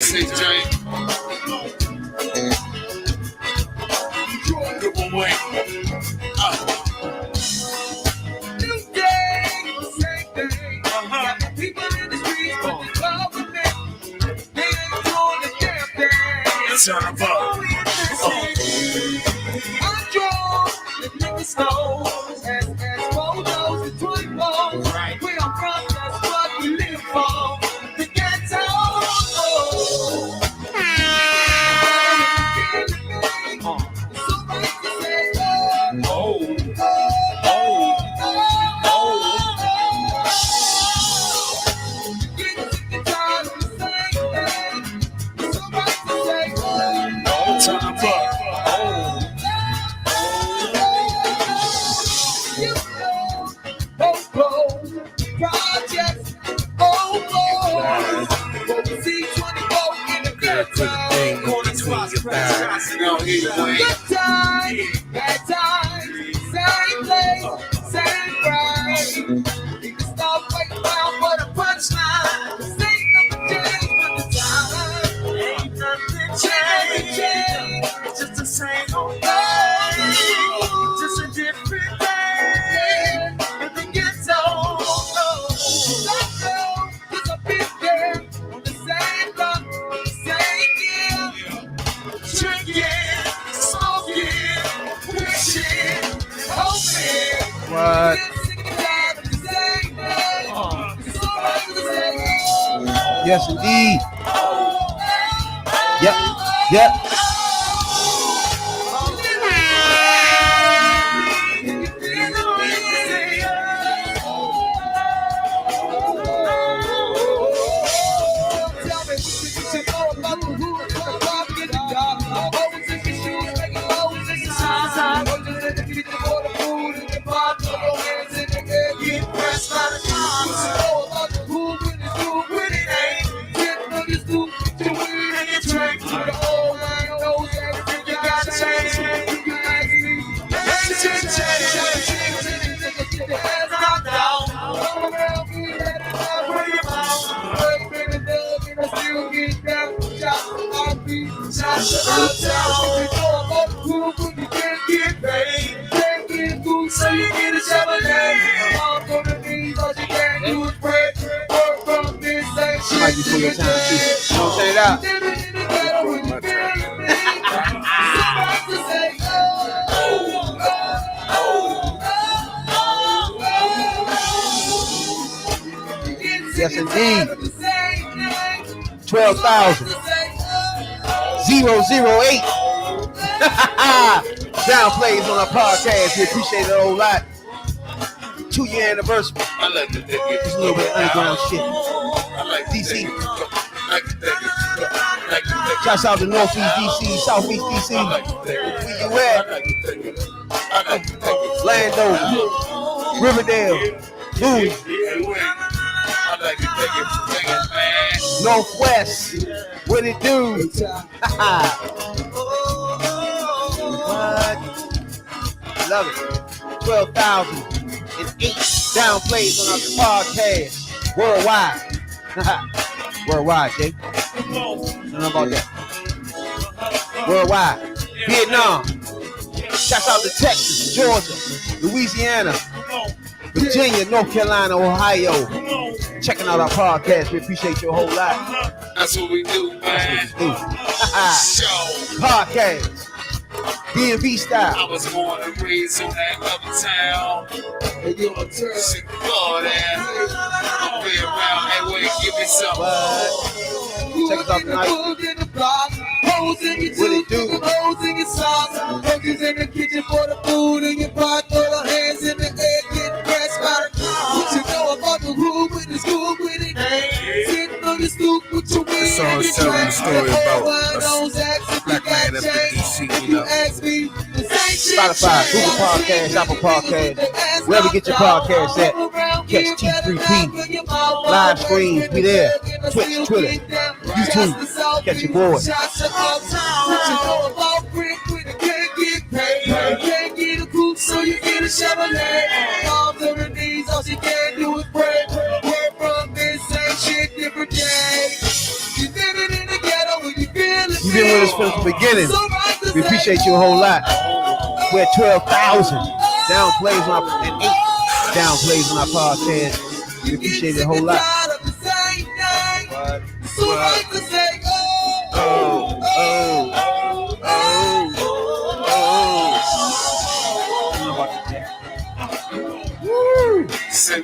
say, Jay? Good one, wait. New day, same day. Got the people in the streets, but they love with me. They ain't doing the damn thing. Turn up. I'm drunk, the niggas snow. As photos and twin bows. Where I'm from, that's what we live for. The ghetto. Good time, bad time, same place, same ride. You can stop waiting around for the punchline. This ain't nothing changed but the time. Ain't nothing changed, it's just the same old thing. Just a different day. And the ghetto, cause I've been there on the same block, the same year. Drinking, smoking, wishing, hoping. What? Yes, indeed. Yep. So you get a Chevrolet. All for the things all you can do is pray. Work from this same shit. Might be for your time too. Don't say it out. Yes, indeed. 12,000. 008. Downplays on our podcast. We appreciate it a whole lot. 2-year anniversary. I like the thing. Just a little bit of underground shit. I like DC. Shouts Shouts out to Northeast DC, Southeast DC. Where you at? Landover, Riverdale, Bowie, Northwest. What it do? What? Love it. 12,008 downplays on our podcast. Worldwide. Worldwide, Jay. Know about that. Worldwide. Vietnam. Shouts out to Texas, Georgia, Louisiana, Virginia, North Carolina, Ohio. Checking out our podcast. We appreciate you a whole lot. That's what we do, man. Podcast. DMV style. I was born and raised on that other town. And you a tourist. Go there. I'll be around that way. Give me some. Check us out tonight. What it do? Hoes in your socks. Focus in the kitchen for the food in your pot. Throw the hands in the air. Get pressed by the car. What you know about the hood with the school with it? Sitting on the stoop with your wings. The song's telling the story about a black man up in DC, you know. Spotify, Google Podcast, Apple Podcast, wherever you get your podcast at. Catch T3P, live streams, we there. Twitch, Twitter, YouTube. Catch your boy. Can't get a coupe, so you get a Chevrolet. Arms on the knees, all she can do is pray. Work from this same shit, different day. You did it in the ghetto. been with us from the beginning, we appreciate you a whole lot. We're at 12,000 down plays on our, and 8 down plays on our podcast. We appreciate it a whole lot.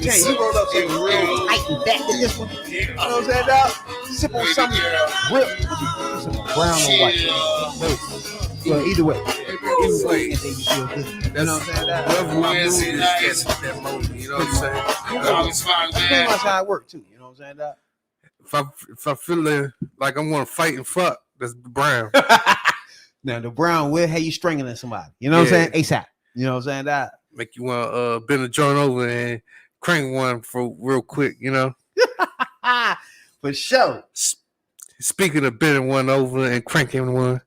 Jay, you rolled up something real tight and back to this one. You know what I'm saying, dog? Sip on something real. Some brown or white. Well, either way. Either way, you feel good. You know what I'm saying, dog? Whatever my mood is catching at that moment. You know what I'm saying? That's pretty much how it works, too. You know what I'm saying, dog? If I feel like I'm going to fight and fuck, that's brown. Now, the brown will have you strangling somebody. You know what I'm saying? ASAP. You know what I'm saying, dog? Make you want to bend a joint over and crank one for real quick, you know? For sure. Speaking of bending one over and cranking one,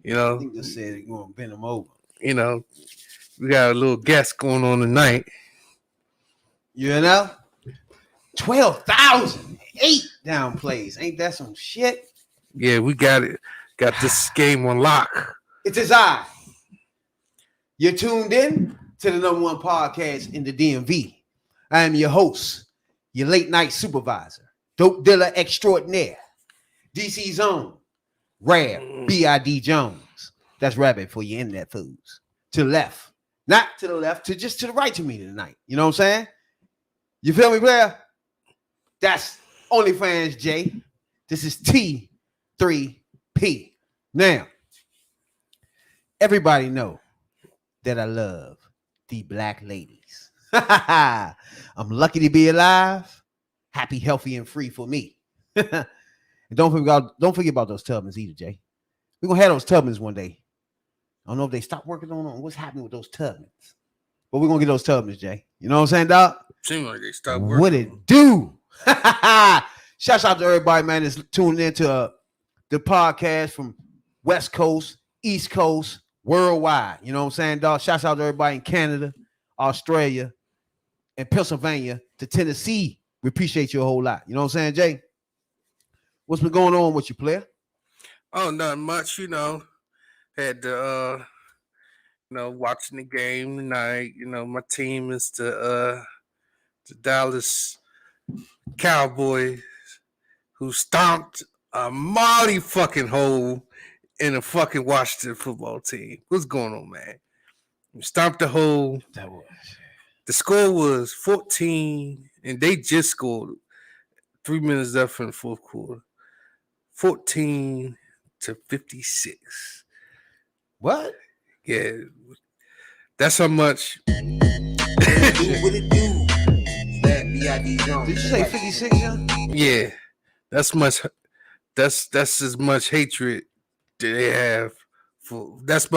you know. I think they said you're going to bend them over. You know, we got a little guest going on tonight. You know? 12,000. 8 down plays. Ain't that some shit? Yeah, we got it. Got this game on lock. It is I. You're tuned in to the number one podcast in the DMV. I am your host, your late night supervisor, dope dealer extraordinaire, DC's own, Rab, B.I.D. Jones. That's Rabbit for your internet foods. To the left. Not to the left, to just to the right to me tonight. You know what I'm saying? You feel me, player? That's OnlyFans J. This is T3P. Now, everybody know that I love the black ladies. I'm lucky to be alive, happy, healthy, and free for me. And don't forget about those Tubmans either, Jay. We're gonna have those Tubmans one day. I don't know if they stopped working on what's happening with those Tubmans, but we're gonna get those Tubmans, Jay. You know what I'm saying, dog? Seems like they stopped working. What it do? Shouts out to everybody, man, that's tuning into the podcast from West Coast, East Coast, worldwide. You know what I'm saying, dog? Shouts out to everybody in Canada, Australia, and Pennsylvania to Tennessee. We appreciate you a whole lot. You know what I'm saying, Jay? What's been going on with you, player? Oh, not much, you know. Had to, watching the game tonight. You know, my team is the Dallas Cowboys, who stomped a molly fucking hole in a fucking Washington football team. What's going on, man? Stomped the hole. That was. The score was 14, and they just scored 3 minutes left in the fourth quarter. 14-56. What? Yeah. That's how much. What it do? That B.I.D. Jones. Did you say 56, John? Yeah. That's as much hatred that they have for that's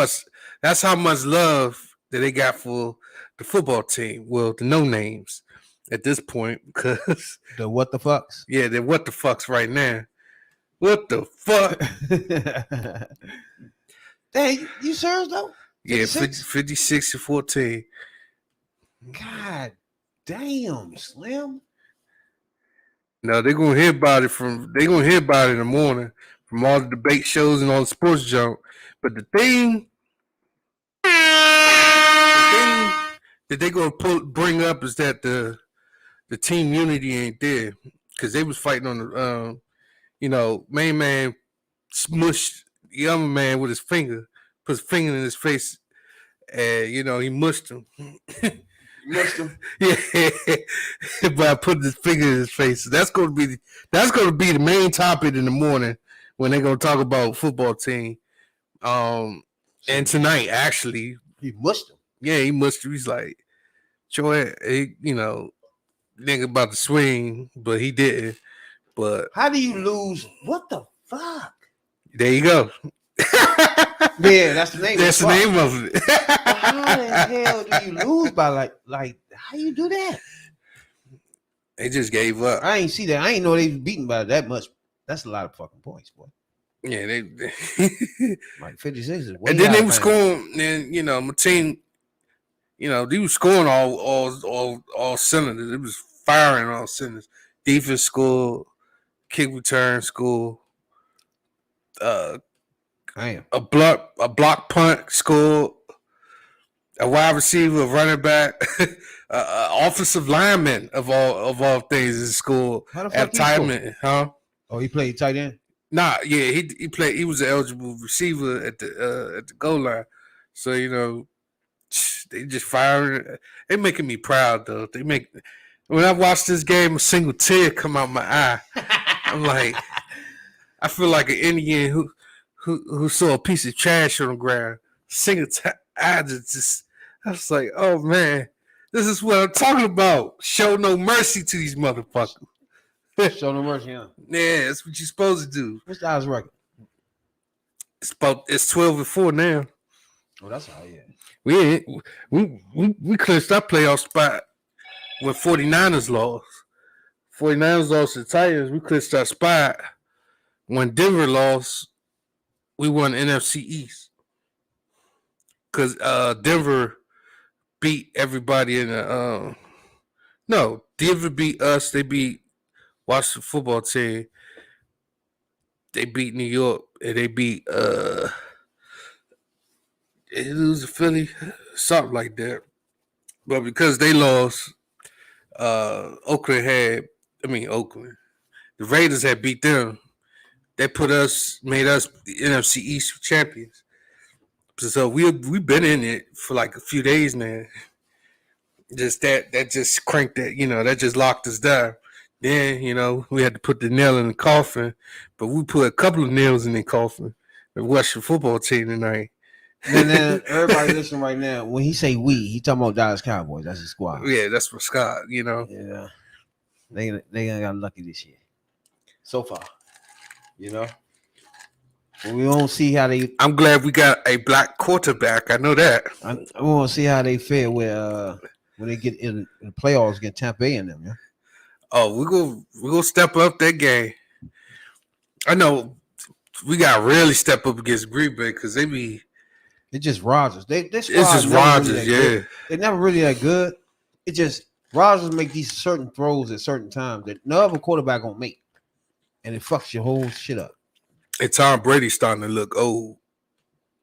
how much love that they got for the football team. Well, the no names at this point, because the what the fucks? Yeah, they're what the fucks right now. What the fuck? Hey, you serious though? 56 to 14. God damn, Slim. No, they're gonna hear about it in the morning from all the debate shows and all the sports junk. But the thing that they're gonna bring up is that the team unity ain't there, because they was fighting on the main man smushed the other man with his finger, put his finger in his face, and he mushed him. Mushed him. Yeah, by putting his finger in his face. That's gonna be the main topic in the morning when they're gonna talk about football team. And tonight, actually, he mushed him. Yeah, he mushed him. He's like, Joy, nigga about to swing, but he didn't. But how do you lose? What the fuck? There you go. Yeah, that's the name. That's the name of it. How the hell do you lose by like? How you do that? They just gave up. I ain't see that. I ain't know they was beaten by that much. That's a lot of fucking points, boy. Yeah, they like 56 is way. And then they were scoring. And my team, they were scoring all cylinders. It was firing all cylinders. Defense scored, kick return scored, Damn. a block punt scored, a wide receiver, a running back, offensive lineman of all things is scored How the at fuck he score? tight, huh? Oh, he played tight end. Nah, yeah, he played. He was an eligible receiver at the goal line. So they just firing. They making me proud though. They make when I watch this game, a single tear come out my eye. I'm like, I feel like an Indian who saw a piece of trash on the ground. I just I was like, oh man, this is what I'm talking about. Show no mercy to these motherfuckers. Show no mercy, huh? Yeah, that's what you're supposed to do. What's the odds record? It's 12-4 now. Oh, that's all. Yeah. We clinched our playoff spot when 49ers lost. 49ers lost to the Titans. We clinched our spot. When Denver lost, we won NFC East. Because Denver beat everybody in the no, Denver beat us. They beat Washington football team. They beat New York and they beat they lose to Philly, something like that. But because they lost, Oakland. The Raiders had beat them. They made us the NFC East champions. So we've been in it for like a few days now. Just that just cranked that, that just locked us down. Then, we had to put the nail in the coffin, but we put a couple of nails in the coffin. The Western football team tonight. And then everybody listening right now, when he say we, he talking about Dallas Cowboys. That's his squad. Yeah, that's for Scott, Yeah. They got lucky this year. So far. We won't see how they. I'm glad we got a black quarterback. I know that. I want to see how they fare when they get in the playoffs, get Tampa Bay in them. Yeah. Oh, we're gonna step up that game. I know we got to really step up against Green Bay because they be. It's just Rodgers. It's just Rodgers. Really yeah, they're never really that good. It just Rodgers make these certain throws at certain times that no other quarterback gonna make, and it fucks your whole shit up. And Tom Brady's starting to look old.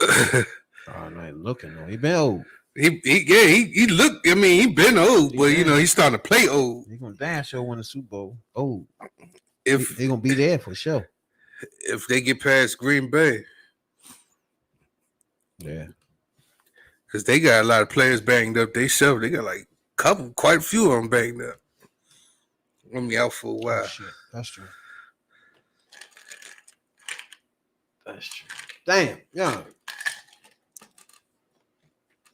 Oh, no, looking though. He been old. He looked. I mean, he been old, but he's starting to play old. He's gonna damn sure win the Super Bowl. Old. If they're gonna be there for sure. If they get past Green Bay, yeah, because they got a lot of players banged up. They got like quite a few of them banged up. I'm out for a while. Oh, shit. That's true. That's true. Damn, yeah.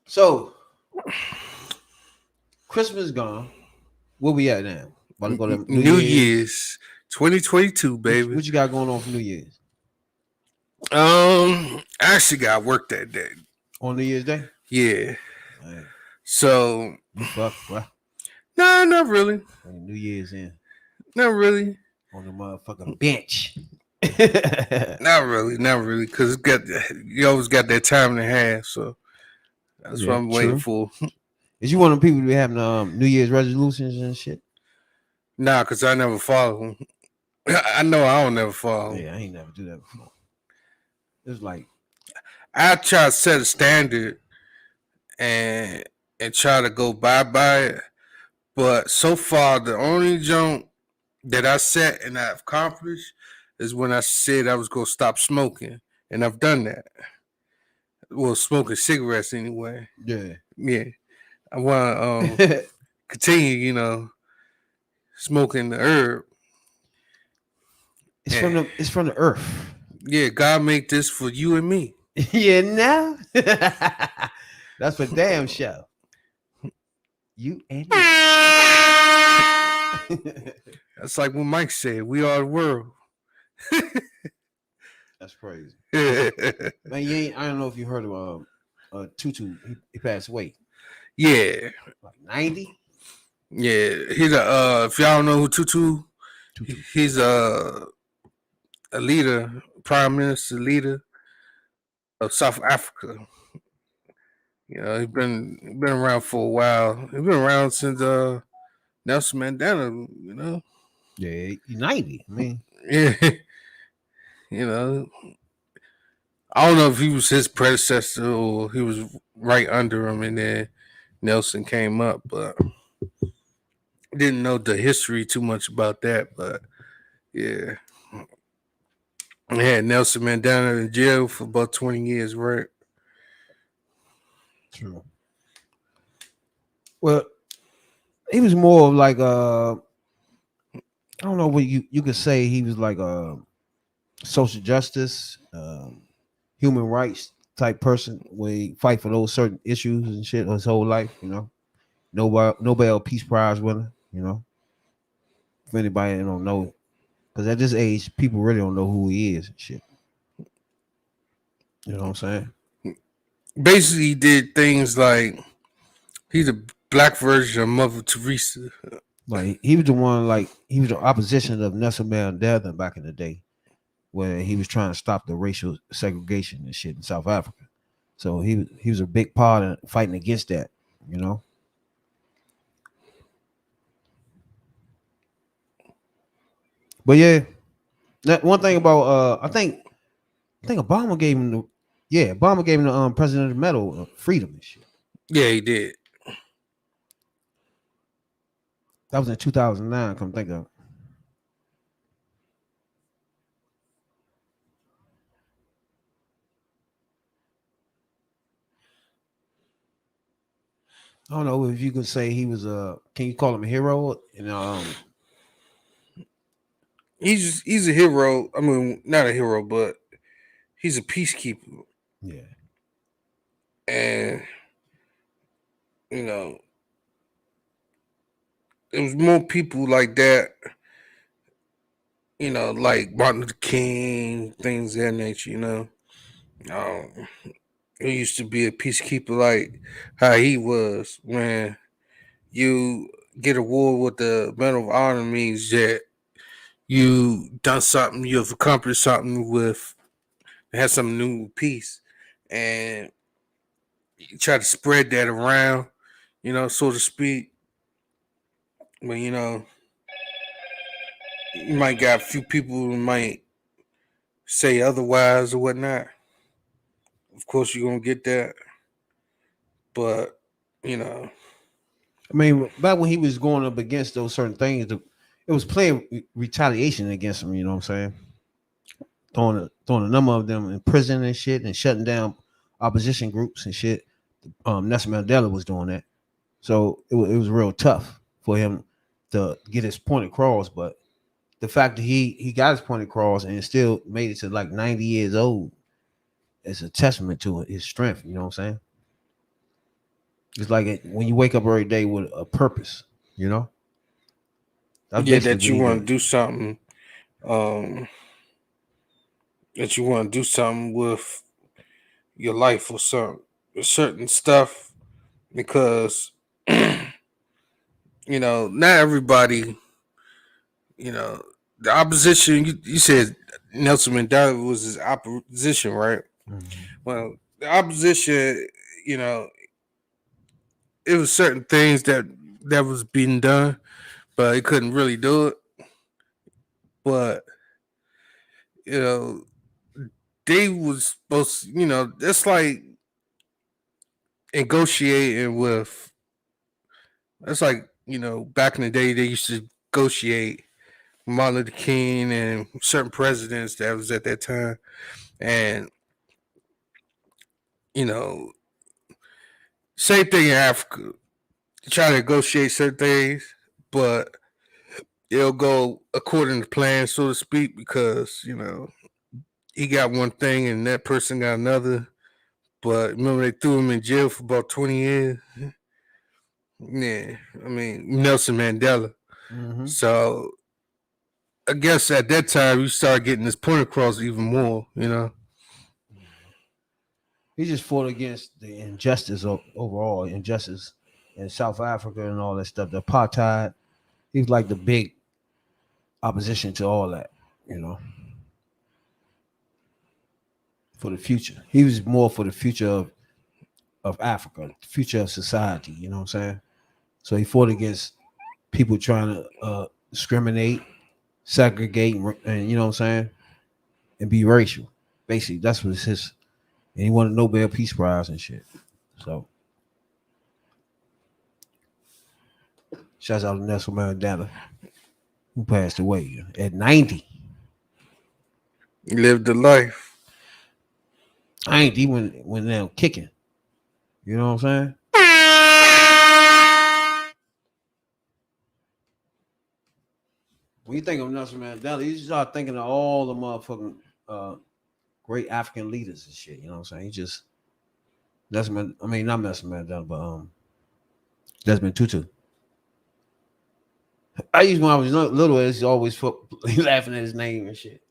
So, Christmas gone. Where we at now? About to go to New Year's 2022, baby. What you got going on for New Year's? I actually got work that day. On New Year's Day? Yeah. Man. So. You fuck, bro. Nah, not really. New Year's in. Not really. On the motherfucking bench. Not really, because you always got that time and a half, so that's what I'm waiting for. Is you one of the people to be having New Year's resolutions and shit? Nah, because I never follow them. I know I don't never follow. Yeah, I ain't never do that before. It's like I try to set a standard and try to go by it, but so far the only jump that I set and I've accomplished is when I said I was going to stop smoking, and I've done that. Well, smoking cigarettes anyway. Yeah. I want to continue, smoking the herb. It's from the earth. Yeah, God made this for you and me. Yeah, now that's for damn sure. You and me. That's like what Mike said. We are the world. That's crazy. Man, I don't know if you heard of Tutu. He passed away. Yeah. Like 90? Yeah. He's if y'all don't know who Tutu. He's a leader, prime minister leader of South Africa. He's been around for a while. He's been around since Nelson Mandela, Yeah, he's 90. I mean, yeah. I don't know if he was his predecessor or he was right under him, and then Nelson came up, but didn't know the history too much about that. But yeah, they had Nelson Mandela in jail for about 20 years, right? True. Well, he was more of like I don't know what you could say. He was like a social justice, human rights type person. Where he fight for those certain issues and shit his whole life. You know, Nobel Peace Prize winner. You know, if anybody don't know, because at this age, people really don't know who he is and shit. You know what I'm saying? Basically, he did things like he's a black version of Mother Teresa. Like he was the one, like he was the opposition of Nelson Mandela back in the day, where he was trying to stop the racial segregation and shit in South Africa. So he was a big part of fighting against that. You know, but yeah, that one thing about I think Obama gave him Obama gave him the President Medal of Freedom and shit. Yeah, he did. That was in 2009. Come think of it. I don't know if you could say he was a. Can you call him a hero? And He's a hero. I mean, not a hero, but he's a peacekeeper, yeah, and you know, there was more people like that. Like Martin Luther King, things of that nature. Um, he used to be a peacekeeper, like how he was. When you get a war with the Medal of Honor, means that you done something, you've accomplished something with, had something new with peace, and you try to spread that around, so to speak. But you might got a few people who might say otherwise or whatnot. Of course, you're gonna get that, but you know, I mean, back when he was going up against those certain things, it was playing retaliation against him. You know what I'm saying? Throwing a number of them in prison and shit, and shutting down opposition groups and shit. Nelson Mandela was doing that, so it was real tough for him to get his point across. But the fact that he got his point across and still made it to like 90 years old is a testament to his strength. You know what I'm saying? It's like when you wake up every day with a purpose. You know, that's yeah, basically that what you he want to did. do something, um, that you want to do something with your life or some certain stuff, because not everybody, you know, the opposition. You said Nelson Mandela was his opposition, right? Mhm. Well, the opposition, you know, it was certain things that was being done, but he couldn't really do it. But you know, they was supposed, that's like negotiating with. That's like back in the day they used to negotiate Martin Luther King and certain presidents that was at that time, and you know, same thing in Africa. Try to negotiate certain things, but it'll go according to plan, so to speak, because he got one thing and that person got another. But remember they threw him in jail for about 20 years. Yeah, I mean Nelson Mandela. Mhm. So I guess at that time you start getting this point across even more. He just fought against the injustice overall, injustice in South Africa and all that stuff. The apartheid. He was like the big opposition to all that. You know, for the future. He was more for the future of Africa, the future of society. You know what I'm saying? So he fought against people trying to discriminate, segregate, and you know what I'm saying, and be racial. Basically, that's what his And he won a Nobel Peace Prize and shit. So, shouts out to Nelson Mandela, who passed away at 90. Lived the life. I ain't even went down kicking. You know what I'm saying? When you think of Nelson Mandela, you start thinking of all the motherfucking great African leaders and shit. You know what I'm saying? He just not Nelson Mandela, but Desmond Tutu. I used when I was little, I used to always laughing at his name and shit.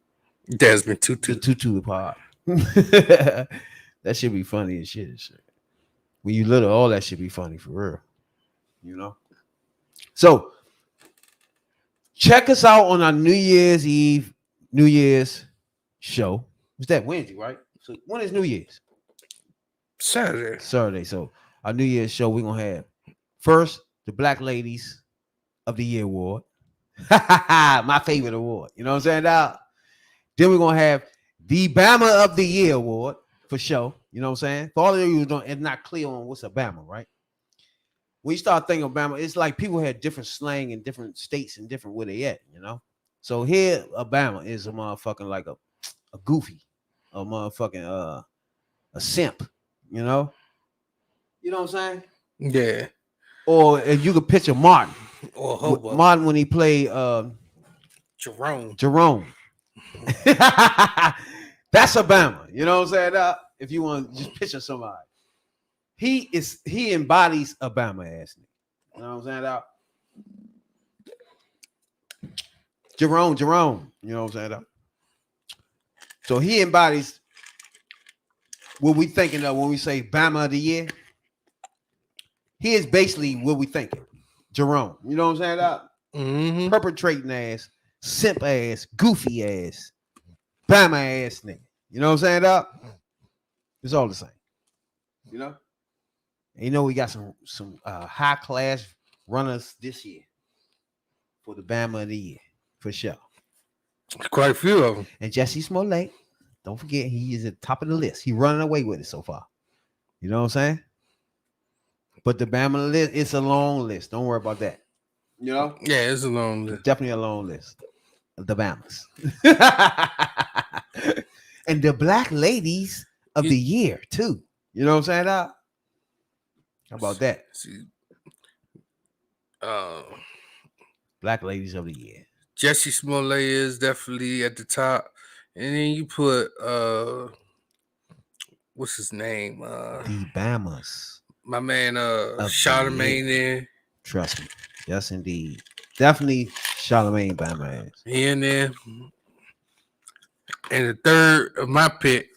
Desmond Tutu. The Tutu part. That should be funny as shit. When you little, all that should be funny for real. You know? So check us out on our New Year's Eve, New Year's show. It's that Wednesday, right? So when is New Year's? Saturday. So our New Year's show, we're gonna have first the Black Ladies of the Year Award. My favorite award. You know what I'm saying? Now, then we're gonna have the Bama of the Year Award for sure. You know what I'm saying? For all of you who don't, it's not clear on what's a Bama, right? When you start thinking of Bama, it's like people had different slang in different states and different where they at, you know? So here, Alabama is a motherfucking like a goofy, a motherfucking a simp, you know? You know what I'm saying? Yeah. Or if you could picture Martin. Or Hobo. Martin when he played Jerome. That's Alabama. You know what I'm saying? If you want to just picture somebody. He embodies Alabama ass nigga. You know what I'm saying? Jerome. You know what I'm saying? So he embodies what we thinking of when we say Bama of the Year. He is basically what we thinking. Jerome. You know what I'm saying? Mm-hmm. Perpetrating ass, simp ass, goofy ass, Bama ass nigga. You know what I'm saying? It's all the same. You know? And you know we got some high class runners this year for the Bama of the Year, for sure. Quite a few of them. And Jesse Smollett, don't forget, he is at the top of the list. He running away with it so far. You know what I'm saying? But the Bama list, it's a long list. Don't worry about that. You know? Yeah, it's a long list. Definitely a long list. The Bamas. And the Black Ladies of the Year, too. You know what I'm saying? How about that? Black Ladies of the Year. Jesse Smollett is definitely at the top. And then you put what's his name? The Bamas. My man Charlemagne there. Trust me. Yes, indeed. Definitely Charlemagne Bama ass. He in there. And the third of my pick,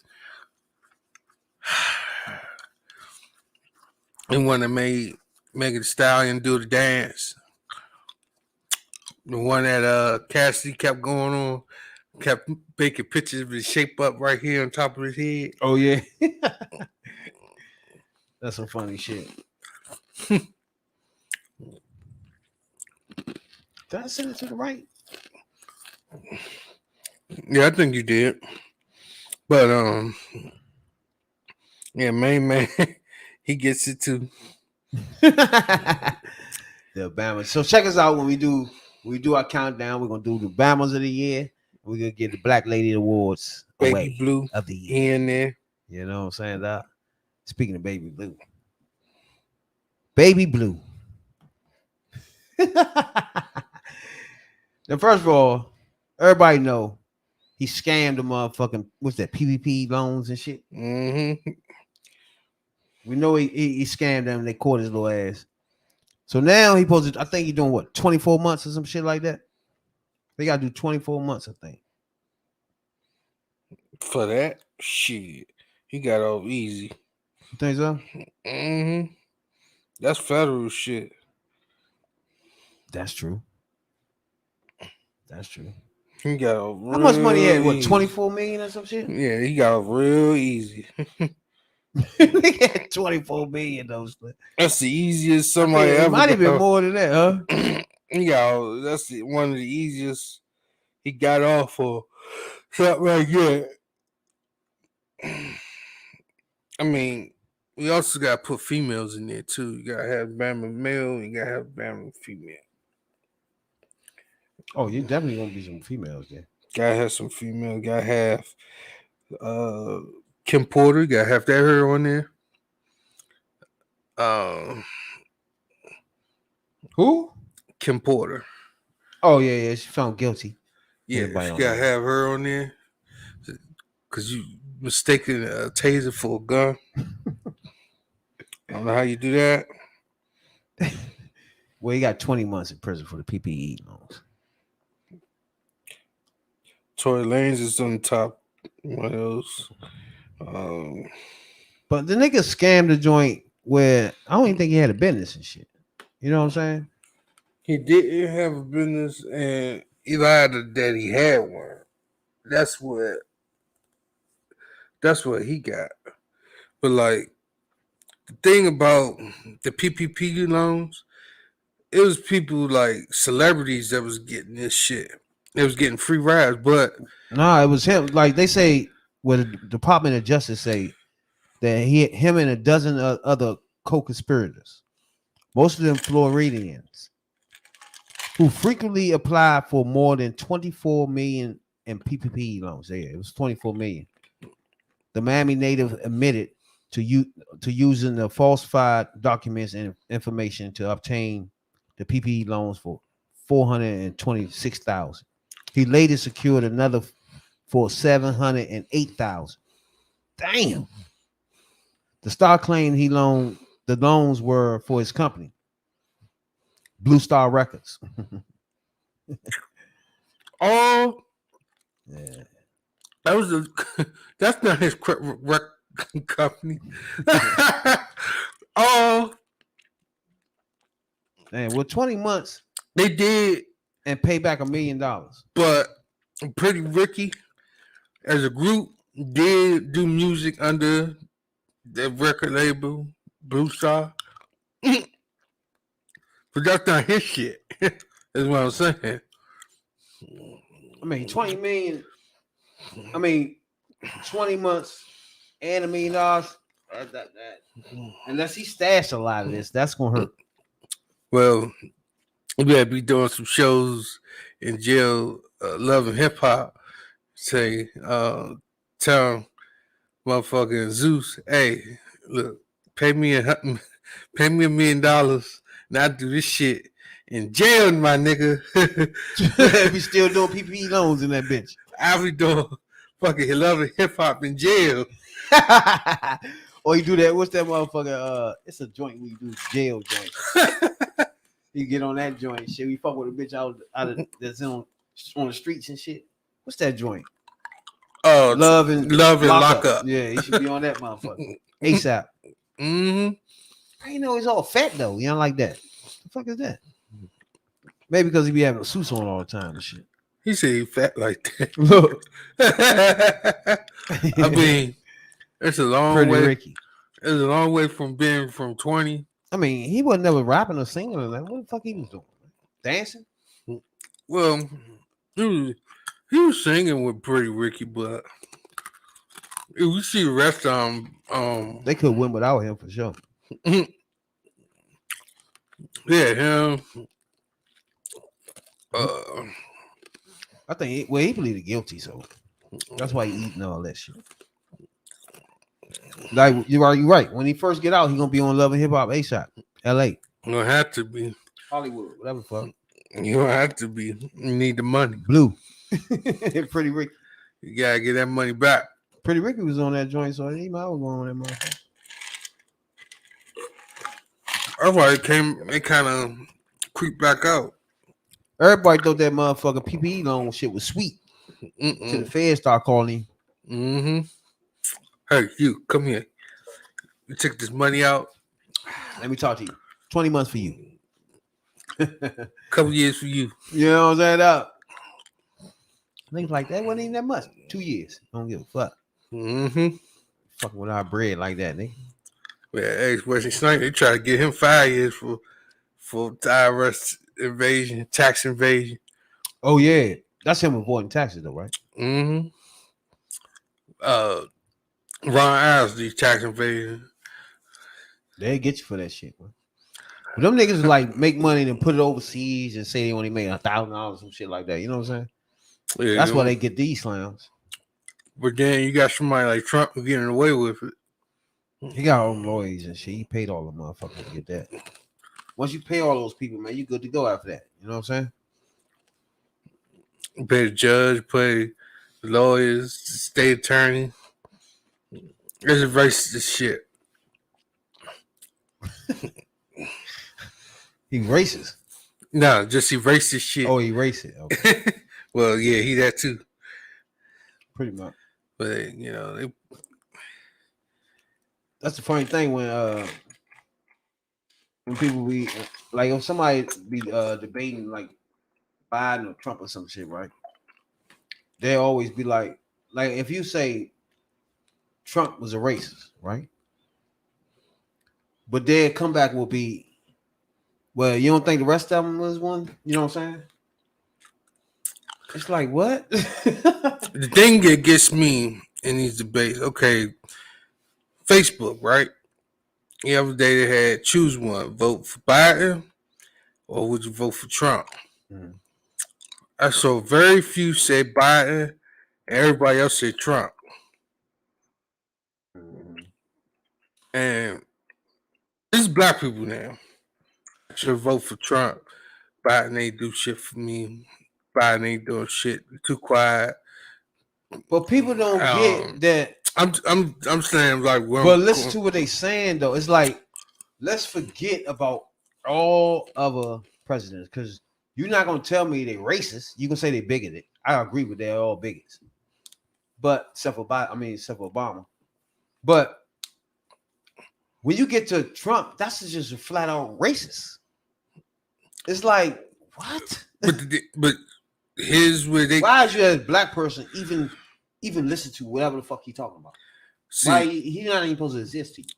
the one that made Megan Thee Stallion do the dance. The one that Cassidy kept going on, kept making pictures of his shape up right here on top of his head. Oh, yeah. That's some funny shit. Did I send it to the right? Yeah, I think you did. But yeah, man, he gets it too. The Bamas. So check us out when we do our countdown. We're gonna do the Bamas of the Year. We're gonna get the Black Lady Awards Baby Blue of the year. In there. You know what I'm saying? That. Speaking of Baby Blue. Baby Blue. Now, first of all, everybody know he scammed the motherfucking what's that PPP loans and shit. Mm-hmm. We know he scammed them and they caught his little ass. So now he supposed to, I think he's doing what, 24 months or some shit like that. They gotta do 24 months, I think. For that shit, he got off easy. You think so? Mm-hmm. That's federal shit. That's true. That's true. He got off real How much money he had? What, easy. 24 million or some shit? Yeah, he got off real easy. He had 24 million those. That's the easiest somebody ever. It might have been more than that, huh? He got that's one of the easiest he got off for something like that. I mean, we also got to put females in there too. You gotta have Bama male, you gotta have Bama female. Oh, you definitely gonna be some females there. Gotta have some female. Gotta have uh Kim Porter. Gotta have that her on there. Um, Who? Kim Porter. Oh yeah, she found guilty. Yeah, Everybody she on gotta there. have her on there because you mistaken a taser for a gun. I don't know how you do that. Well, he got 20 months in prison for the PPE loans. Tory Lanez is on top. What else? Um, But the nigga scammed the joint where I don't even think he had a business and shit. You know what I'm saying? he didn't have a business, and he lied that he had one. That's what. That's what he got. But like the thing about the PPP loans, it was people like celebrities that was getting this shit. It was getting free rides, but Nah, it was him. Like they say, what the Department of Justice say that him and a dozen other co-conspirators, most of them Floridians, who frequently apply for more than 24 million in PPP loans. Yeah, it was 24 million. The Miami native admitted to using the falsified documents and information to obtain the PPE loans for 426,000. He later secured another for 708,000. Damn. The star claimed the loans were for his company, Blue Star Records. all Yeah. that was that's not his company. All Man, well, 20 months they did, and pay back $1 million. but Pretty Ricky as a group did do music under the record label Blue Star. But that's not his shit. That's what I'm saying. I mean, 20 million. I mean, 20 months and $1 million. Unless he stashed a lot of this, that's gonna hurt. Well, we gotta be doing some shows in jail, Love and Hip Hop. Say, tell motherfucking Zeus, hey, look, pay me $1 million, and I do this shit in jail, my nigga. We still doing PPE loans in that bitch. I be doing fucking Love and Hip Hop in jail. Or you do that? What's that motherfucker? It's a joint we do jail joint. You get on that joint, shit. We fuck with a bitch out of that's on the streets and shit. What's that joint? Love and lock up. Yeah, he should be on that motherfucker ASAP. Mm-hmm. I ain't know he's all fat though. You know, like that. What the fuck is that? Maybe because he be having suits on all the time and shit. He said he fat like that. Look, I mean, it's a long Pretty way. Ricky. It's a long way from being from 20. I mean, he wasn't never rapping or singing or that. What the fuck he was doing? Dancing? Well, he was singing with Pretty Ricky, but if you see the rest of them, They could win without him for sure. yeah, him. I think he pleaded guilty, so that's why he eating all that shit. Like you're right. When he first get out, he gonna be on Love and Hip Hop ASAP, LA, You don't have to be. Hollywood, whatever the fuck. You don't have to be. You need the money. Blue. Pretty Ricky. You gotta get that money back. Pretty Ricky was on that joint, so he might have gone on that motherfucker. Everybody it kind of creeped back out. Everybody thought that motherfucking PPE loan shit was sweet. Till the feds start calling him. Mm-hmm. Hey, you come here. You took this money out. Let me talk to you. 20 months for you. Couple years for you. You know what I'm saying? Up. Niggas like that wasn't even that much. 2 years. Don't give a fuck. Mm-hmm. Fucking with our bread like that, nigga. Yeah, ex-Wesley Snipes, they try to get him 5 years for IRS invasion, tax invasion. Oh yeah, that's him avoiding taxes though, right? Mm-hmm. Ron Isley tax evasion. They get you for that shit, man. But them niggas like make money and put it overseas and say they only made $1,000, some shit like that. You know what I'm saying? Yeah, That's why they get these slams. But then you got somebody like Trump getting away with it. He got all them lawyers and shit. He paid all the motherfuckers to get that. Once you pay all those people, man, you good to go after that. You know what I'm saying? Pay the judge, pay the lawyers, state attorney. It's a racist shit. He racist. No, just erase this shit. Oh, he racist. Okay. Well, yeah, he that too. Pretty much. But you know, that's the funny thing when people be like, if somebody be debating like Biden or Trump or some shit, right? They always be like if you say Trump was a racist, right? But their comeback will be, well, you don't think the rest of them was one? You know what I'm saying? It's like, what? The thing that gets me in these debates, okay, Facebook, right? The other day they had choose one, vote for Biden or would you vote for Trump? Mm-hmm. I saw very few say Biden, and everybody else said Trump. Mm-hmm. And this is black people now. I should vote for Trump. Biden ain't do shit for me. Biden ain't doing shit. Too quiet. But people don't get that. I'm saying like, but listen to what they saying though. It's like, let's forget about all other presidents, because you're not gonna tell me they racist. You can say they bigoted. I agree with they're all bigots. But except for Obama. But when you get to Trump, that's just a flat out racist. It's like, what? But here's where they. Why is you as a black person even listen to whatever the fuck he talking about? See, why he not even supposed to exist to you?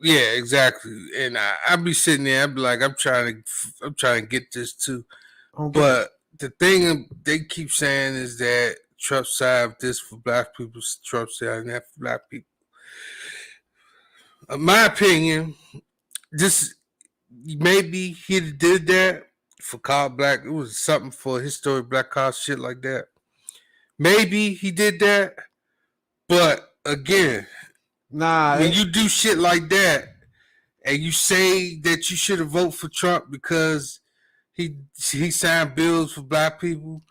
Yeah, exactly. And I be sitting there, I be like, I'm trying to get this too. But the thing they keep saying is that Trump side this for black people, Trump side that for black people. In my opinion, this maybe he did that for Call Black. It was something for historic black cause, shit like that. Maybe he did that, but again, when you do shit like that and you say that you should have voted for Trump because he signed bills for black people,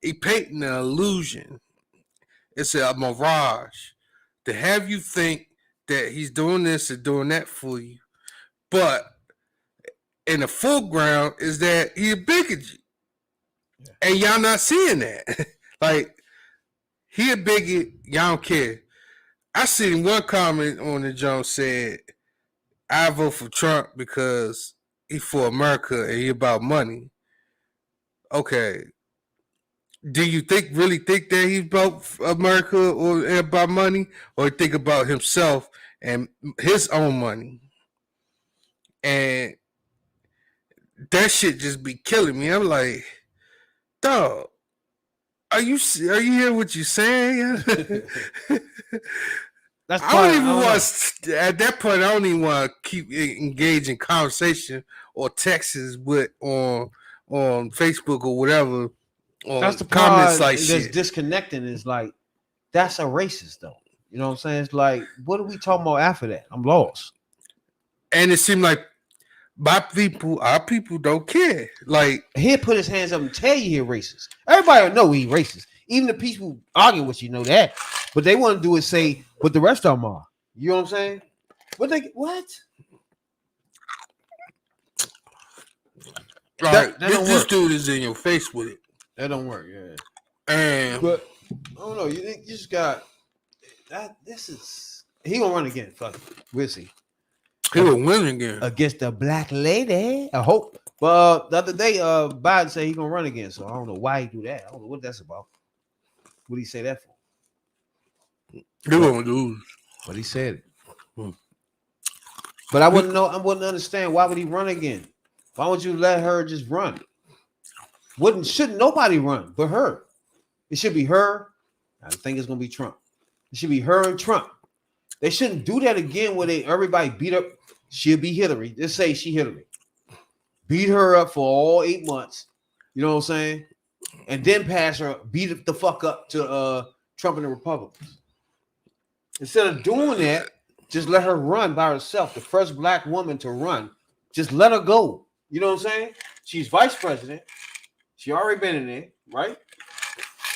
he painting an illusion. It's a mirage to have you think that he's doing this and doing that for you, but in the foreground is that he a bigot, and y'all not seeing that. Like, he a bigot, y'all don't care. I seen one comment on the Jones said, I vote for Trump because he for America and he about money. Okay. Do you really think that he's about America or about money, or think about himself and his own money? And that shit just be killing me. I'm like, dog, are you hearing what you saying? That's I don't even want at that point. I don't even want to keep engaging conversation or texts with on Facebook or whatever. That's the comments part like that's shit. disconnecting. Is like, that's a racist though. You know what I'm saying? It's like, what are we talking about after that? I'm lost. And it seemed like our people don't care. Like, he'll put his hands up and tell you he's racist. Everybody know he racist. Even the people arguing with you know that. But they want to do is say what the rest of them are. You know what I'm saying? What? Like, this dude is in your face with it. That don't work, yeah. But I don't know. You just got that. He gonna run again. Fuck it. We'll see. He will win again against the black lady. I hope. But the other day, Biden said he gonna run again. So I don't know why he do that. I don't know what that's about. What did he say that for? They won't lose. But he said it. But I wouldn't know. I wouldn't understand why would he run again. Why would you let her just run? Shouldn't nobody run but her? It should be her. I think it's gonna be Trump. It should be her and Trump. They shouldn't do that again where everybody beat up. She'll be Hillary. Just say she Hillary. Beat her up for all 8 months. You know what I'm saying? And then pass her, beat the fuck up to Trump and the Republicans. Instead of doing that, just let her run by herself. The first black woman to run. Just let her go. You know what I'm saying? She's vice president. She already been in there, right?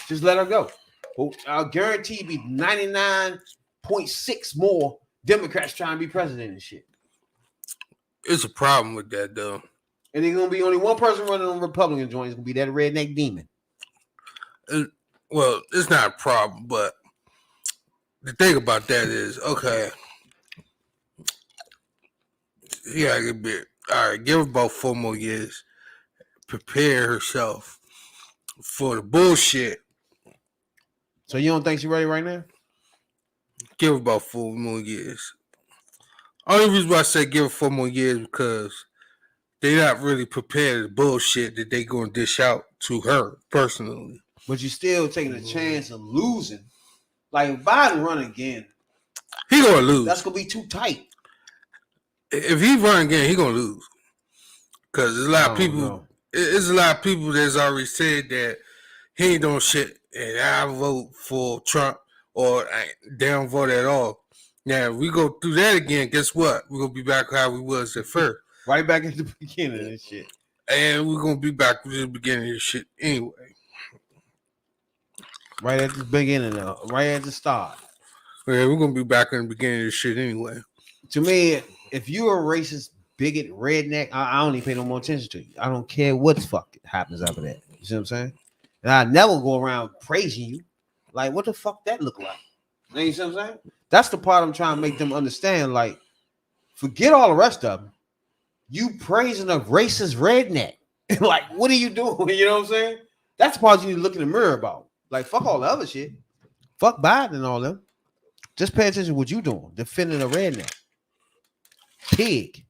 Just let her go. Well, I'll guarantee you be 99.6 more Democrats trying to be president and shit. It's a problem with that, though. And there's going to be only one person running on Republican joint. It's going to be that redneck demon. Well, it's not a problem, but the thing about that is, okay, yeah, all right, give her about 4 more years. Prepare herself for the bullshit. So you don't think she's ready right now? Give her about 4 more years. Only reason why I say give her 4 more years because they're not really prepared for the bullshit that they going to dish out to her personally. But you're still taking a chance of losing. Like if Biden run again, he gonna lose. That's gonna be too tight. If he run again, he gonna lose. Cause there's a lot of people. There's a lot of people that's already said that he ain't doing shit, and I vote for Trump or they don't vote at all. Now if we go through that again. Guess what? We're gonna be back how we was at first. Right back at the beginning of this shit. And we're gonna be back to the beginning of this shit anyway. Right at the beginning, right at the start. Yeah, we're gonna be back in the beginning of this shit anyway. To me, if you're a racist, bigot, redneck, I don't even pay no more attention to you. I don't care what the fuck happens after that. You see what I'm saying? And I never go around praising you. Like, what the fuck that look like? You see what I'm saying? That's the part I'm trying to make them understand. Like, forget all the rest of them. You praising a racist redneck. Like, what are you doing? You know what I'm saying? That's the part you need to look in the mirror about. Like, fuck all the other shit. Fuck Biden and all them. Just pay attention to what you doing. Defending a redneck. Pig.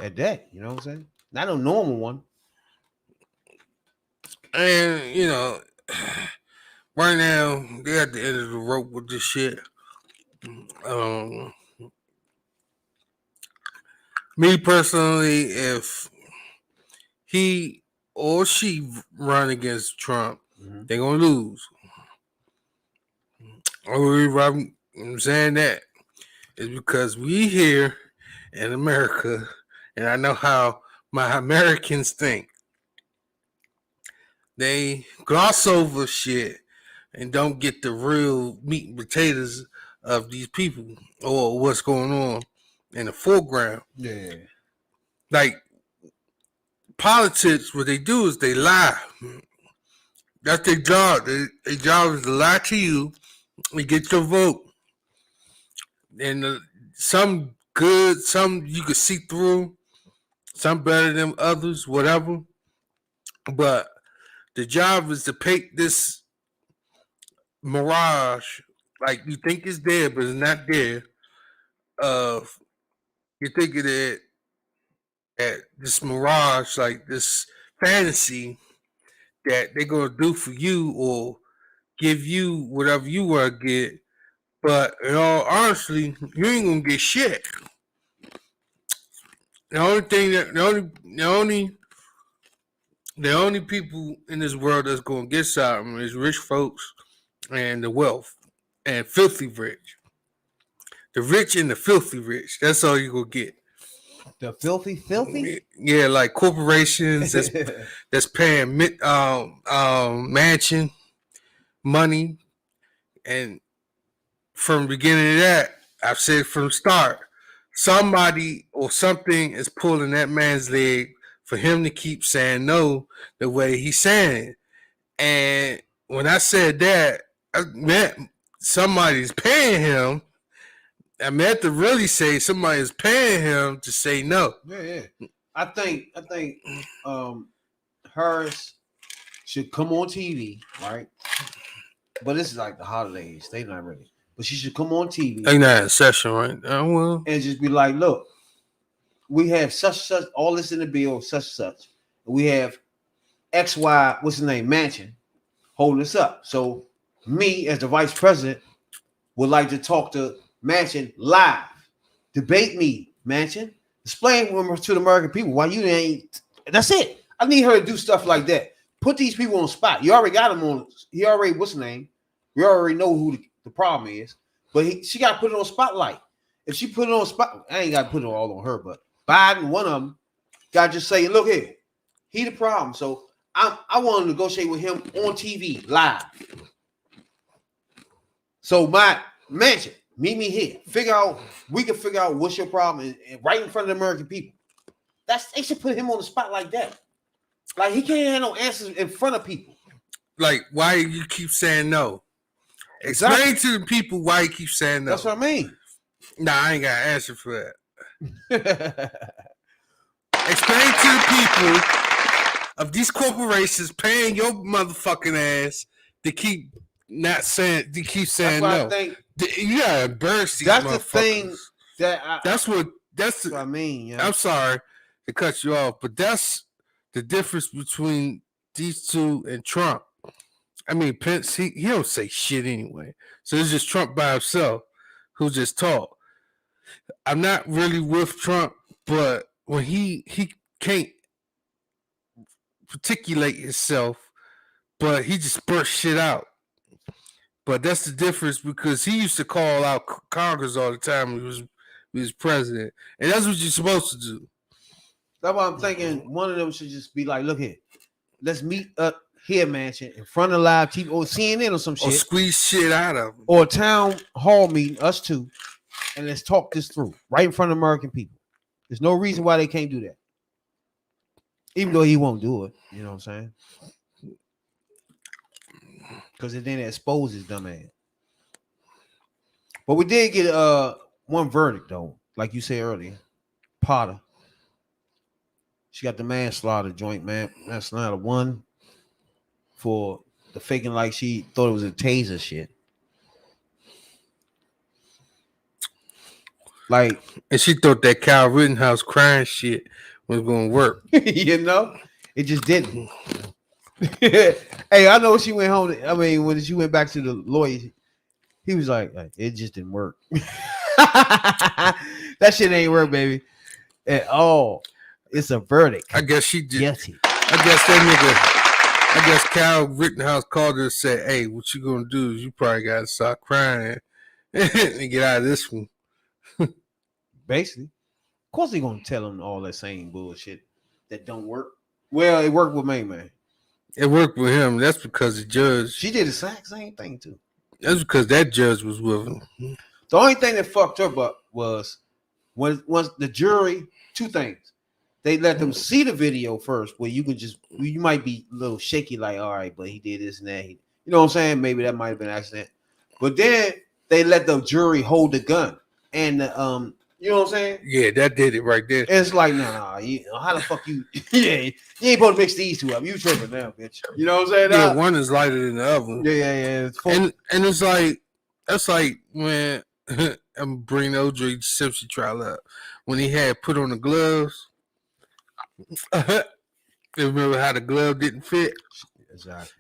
At that. You know what I'm saying? Not a normal one. And, you know, right now, they're at the end of the rope with this shit. Me personally, if he or she run against Trump, they're going to lose. Only reason I'm saying that is because we here in America, and I know how my Americans think. They gloss over shit and don't get the real meat and potatoes of these people or what's going on in the foreground. Yeah. Like politics, what they do is they lie. That's their job. Their job is to lie to you and get your vote. And some good, some you can see through, some better than others, whatever. But the job is to paint this mirage like you think it's there, but it's not there. You think of it at this mirage, like this fantasy that they're gonna do for you or give you whatever you want to get. But in all honesty, you ain't gonna get shit. The only thing that the only people in this world that's gonna get something is rich folks and the wealth and filthy rich. The rich and the filthy rich. That's all you gonna get. The filthy? Yeah, like corporations that's paying mansion money, and from the beginning of that, I've said from the start, somebody or something is pulling that man's leg for him to keep saying no the way he's saying it. And when I said that, I meant somebody's paying him. I meant to really say somebody's paying him to say no. Yeah. I think hers should come on TV, right? But this is like the holidays. They not ready. But she should come on TV. They not in session right now. Well, and just be like, look, we have such, all this in the bill, such. We have XY, what's the name, mansion, holding us up. So me, as the vice president, would like to talk to Mansion live. Debate me, Mansion. Explain to the American people why you ain't. That's it. I need her to do stuff like that. Put these people on the spot. You already got him on. He already, what's his name? We already know who the problem is. But she got to put it on spotlight. If she put it on spot, I ain't got to put it all on her. But Biden, one of them, got to just say, look here, he the problem. So I want to negotiate with him on TV live. So my Mansion, meet me here. We can figure out what's your problem and right in front of the American people. They should put him on the spot like that. Like he can't have no answers in front of people. Like, why you keep saying no? Explain to the people why you keep saying no. That's what I mean. Nah, I ain't got an answer for that. Explain to the people of these corporations paying your motherfucking ass to keep saying no. I think you gotta embarrass these motherfuckers. That's the thing that's what I mean. Yeah. I'm sorry to cut you off, but that's the difference between these two and Trump. I mean, Pence, he don't say shit anyway. So it's just Trump by himself who just talk. I'm not really with Trump, but when he can't articulate himself, but he just burst shit out. But that's the difference because he used to call out Congress all the time when he was president. And that's what you're supposed to do. That's why I'm thinking one of them should just be like, look here, let's meet up here, Mansion, in front of live TV or CNN or some shit. Or squeeze shit out of them. Or a town hall meeting, us two, and let's talk this through right in front of American people. There's no reason why they can't do that. Even though he won't do it. You know what I'm saying? Because it then exposes dumb ass. But we did get one verdict, though. Like you said earlier. Potter. She got the manslaughter joint, man. That's not a one for the faking like she thought it was a taser shit. Like, and she thought that Kyle Rittenhouse crying shit was going to work. You know? It just didn't. Hey, I know she went home. I mean, when she went back to the lawyer, he was like, it just didn't work. That shit ain't work, baby. At all. It's a verdict. I guess she did. Guilty. I guess Kyle Rittenhouse called her and said, hey, what you going to do is you probably got to stop crying and get out of this one. Basically. Of course they going to tell him all that same bullshit that don't work. Well, it worked with me, man. It worked with him. That's because the judge. She did the exact same thing, too. That's because that judge was with him. The only thing that fucked her up was once the jury, two things. They let them see the video first, where you might be a little shaky, like, all right, but he did this and that. You know what I'm saying? Maybe that might have been an accident. But then they let the jury hold the gun. And you know what I'm saying? Yeah, that did it right there. It's like, nah, how the fuck you? Yeah, you ain't supposed to mix these two up. You tripping now, bitch. You know what I'm saying? Yeah, one is lighter than the other. Yeah. And it's like, that's like when I'm bringing the O.J. Simpson trial up. When he had put on the gloves. Remember how the glove didn't fit? Exactly.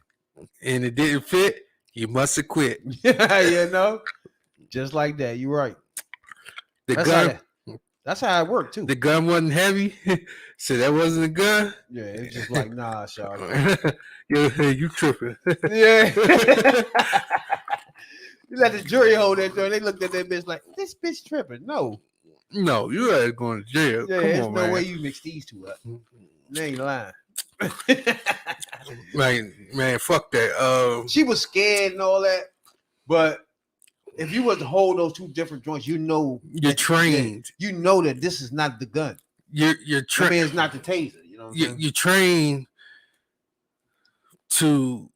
And it didn't fit, you must have quit. You know? Just like that. You're right. That's how it worked too. The gun wasn't heavy, so that wasn't a gun. Yeah, it's just like, nah, Charlie. You tripping. Yeah. You let the jury hold that joint. They looked at that bitch like, this bitch tripping. No, you ain't going to jail. Yeah, Come there's on, no man. way you mix these two up. They ain't lying. Man, fuck that. She was scared and all that, but if you was to hold those two different joints, you know you're trained. You know that this is not the gun. You're trained. I mean, it's not the taser. You know, you're trained to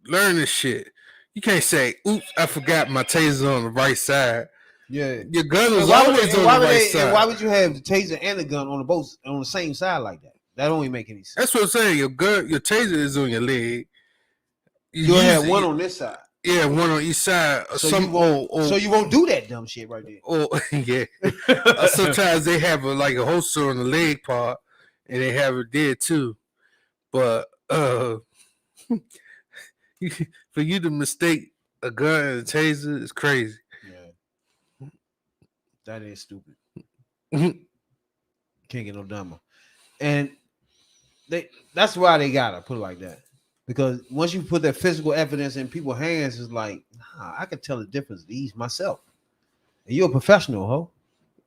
learn this shit. You can't say, "Oops, I forgot my taser on the right side." Yeah, your gun is always on the right side. And why would you have the taser and the gun on the same side like that? That don't even make any sense. That's what I'm saying. Your taser is on your leg. You have one on this side. Yeah, one on each side. So you won't do that dumb shit right there. Oh yeah. Sometimes they have a holster on the leg part, and they have it there too. But for you to mistake a gun and a taser is crazy. Yeah. That is stupid. Mhm. Can't get no dumber. And that's why they gotta put it like that. Because once you put that physical evidence in people's hands, it's like, nah, I can tell the difference of these myself. And you're a professional, ho.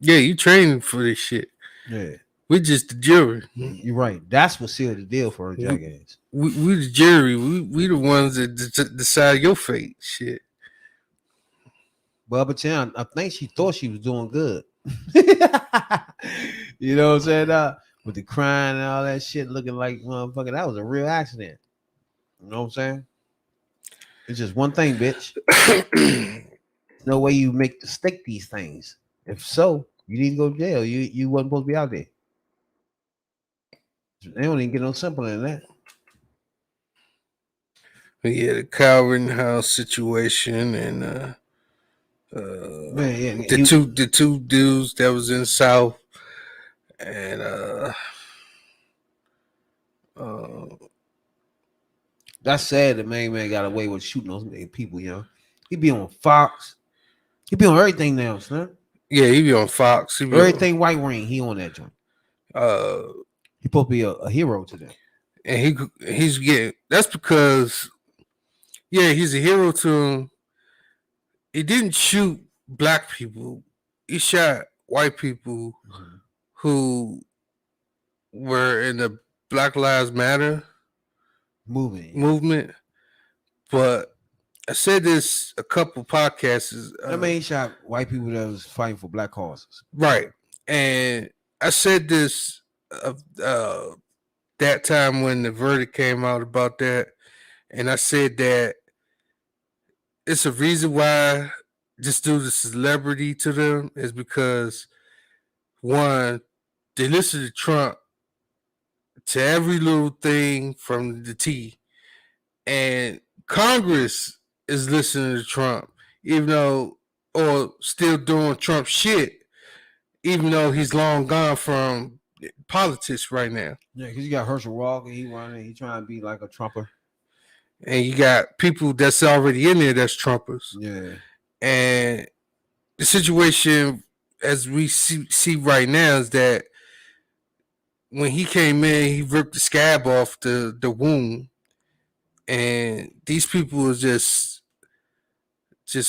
Yeah, you training for this shit. Yeah, We just the jury. you're right. That's what sealed the deal for a jackass. We the jury. We the ones that decide your fate. Shit. Bubba Chan, I think she thought she was doing good. You know what I'm saying? With the crying and all that shit, looking like motherfucker, that was a real accident. You know what I'm saying? It's just one thing, bitch. No way you make stick these things. If so, you need to go to jail. You wasn't supposed to be out there. They don't even get no simpler than that. Yeah, the Calvin House situation and Man, yeah, the two dudes that was in the South and that's sad. The main man got away with shooting those people. You know, he be on Fox. He be on everything now, son. yeah, he be on Fox. He be Everything white ring, he on that joint. on, He supposed to be a hero to them. and he's getting that's because he's a hero to him. He didn't shoot black people. He shot white people who were in the Black Lives Matter movement. But I said this a couple podcasts. I mean, he shot white people that was fighting for black causes. Right. And I said this that time when the verdict came out about that. And I said that it's a reason why this dude is a celebrity to them is because, one, they listen to Trump to every little thing from the T. And Congress is listening to Trump, even though, or still doing Trump shit, even though he's long gone from politics right now. Yeah, because you got Herschel Walker, he running, he trying to be like a Trumper. And you got people that's already in there that's Trumpers. Yeah. And the situation, as we see right now, is that when he came in, he ripped the scab off the wound. And these people are just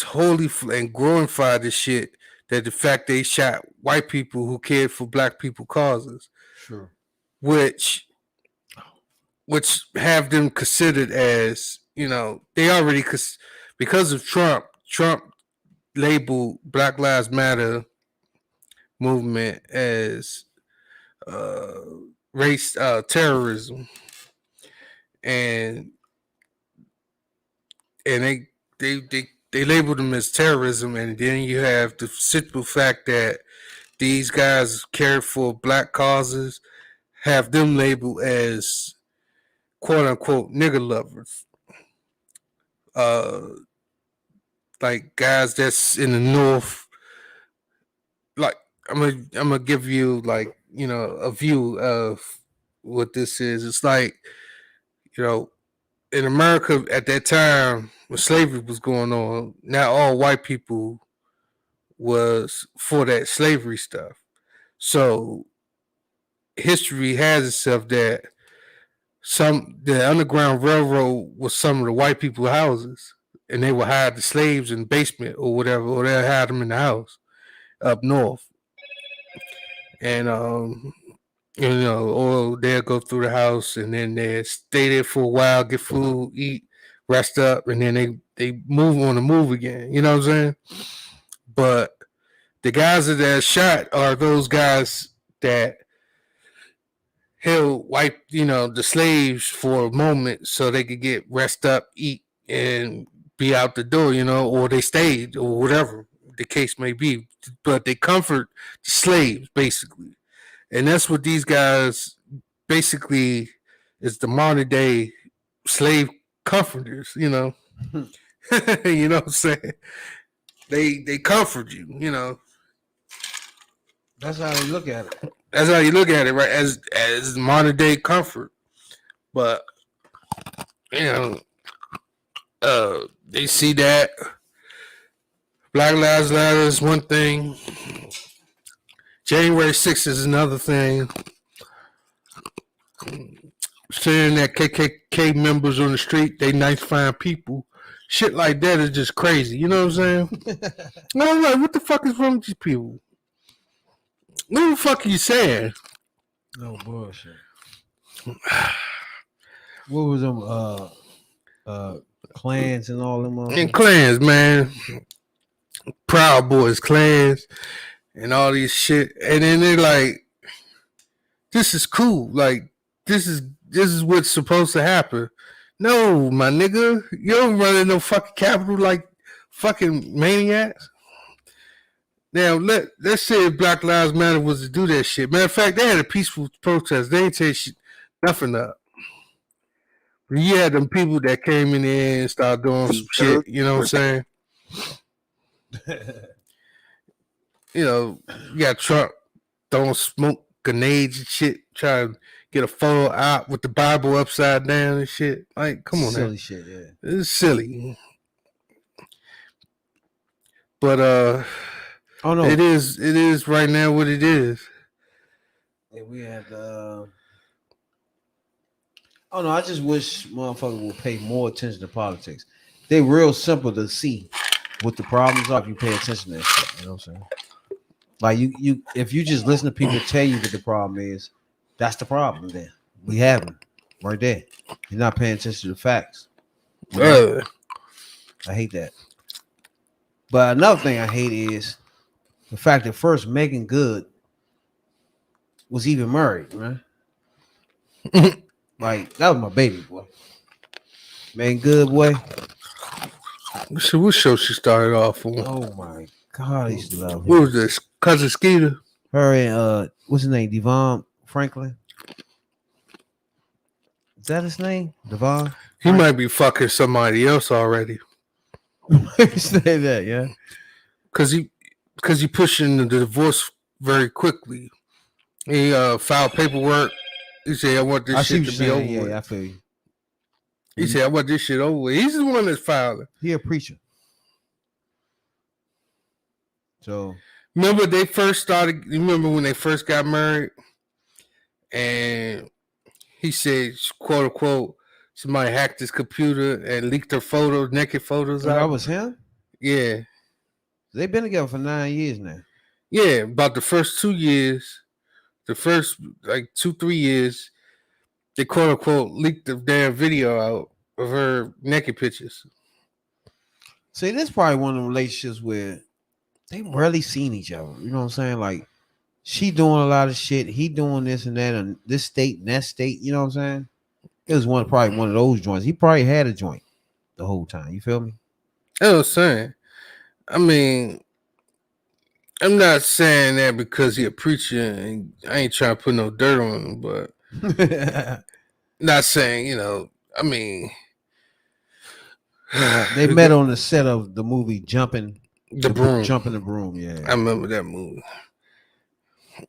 wholly and glorify this shit that the fact they shot white people who cared for black people causes. Sure. Which have them considered as, they already, because of Trump labeled Black Lives Matter movement as race terrorism, and they labeled them as terrorism, and then you have the simple fact that these guys care for black causes, have them labeled as quote unquote nigger lovers. Like guys that's in the North. Like I'm gonna give you like, a view of what this is. It's like, in America at that time when slavery was going on, not all white people was for that slavery stuff. So history has itself that the Underground Railroad was some of the white people's houses, and they would hide the slaves in the basement or whatever, or they'll hide them in the house up north. And or they'll go through the house and then they stay there for a while, get food, eat, rest up, and then they move on the move again. You know what I'm saying? But the guys that are shot are those guys that held the slaves for a moment so they could get rest up, eat, and be out the door, or they stayed or whatever the case may be. But they comfort the slaves basically. And that's what these guys basically is, the modern day slave comforters, you know. You know what I'm saying? They comfort you, That's how they look at it. That's how you look at it, right? As modern day comfort. But they see that Black Lives Matter is one thing, January 6th is another thing. Saying that KKK members on the street, they nice, fine people. Shit like that is just crazy. You know what I'm saying? I'm like, what the fuck is wrong with these people? What the fuck are you saying? No bullshit. What was them clans and all them? And clans, man. Proud Boys clans and all these shit. And then they're like, this is cool. Like, this is what's supposed to happen. No, my nigga. You don't run in no fucking capital like fucking maniacs. Now, let's say if Black Lives Matter was to do that shit. Matter of fact, they had a peaceful protest. They ain't take nothing up. You had them people that came in there and started doing some shit. You know what I'm saying? You know, you got Trump throwing smoke grenades and shit, trying to get a photo out with the Bible upside down and shit. Like, come on, silly shit. Yeah, it's silly. But oh no, it is right now what it is. Yeah, we had oh no, I just wish motherfuckers would pay more attention to politics. They real simple to see what the problems are if you pay attention to that shit. You know what I'm saying? Like you if you just listen to people tell you what the problem is, that's the problem then. We have them right there. You're not paying attention to the facts. I hate that. But another thing I hate is the fact that first Megan Good was even married, man. Like, that was my baby, boy. Megan Good, boy. So what show she started off on? Oh my God, I used to love her. What was this? Cousin Skeeter? Her and what's his name? Devon Franklin. Is that his name? Devon? He might be fucking somebody else already. Say that, yeah. Cause he pushing the divorce very quickly. He filed paperwork. He said, "I want this shit to be over with." Yeah, I feel you. He said, "I want this shit over with." He's the one that's filed it. He a preacher. So remember they first started. You remember when they first got married, and he said, "quote unquote," somebody hacked his computer and leaked her photos, naked photos out. That was him? Yeah. They've been together for 9 years now. Yeah, about the first 2 years, the first like 2-3 years, they quote unquote leaked the damn video out of her naked pictures. See, this is probably one of the relationships where they rarely seen each other. You know what I'm saying? Like, she doing a lot of shit, he doing this and that, and this state and that state. You know what I'm saying? It was probably one of those joints. He probably had a joint the whole time. You feel me? I was saying. I mean, I'm not saying that because he a preacher, and I ain't trying to put no dirt on him, but not saying, you know, I mean, they met on the set of the movie Jumping the Broom. Jumping the Broom, yeah. I remember that movie.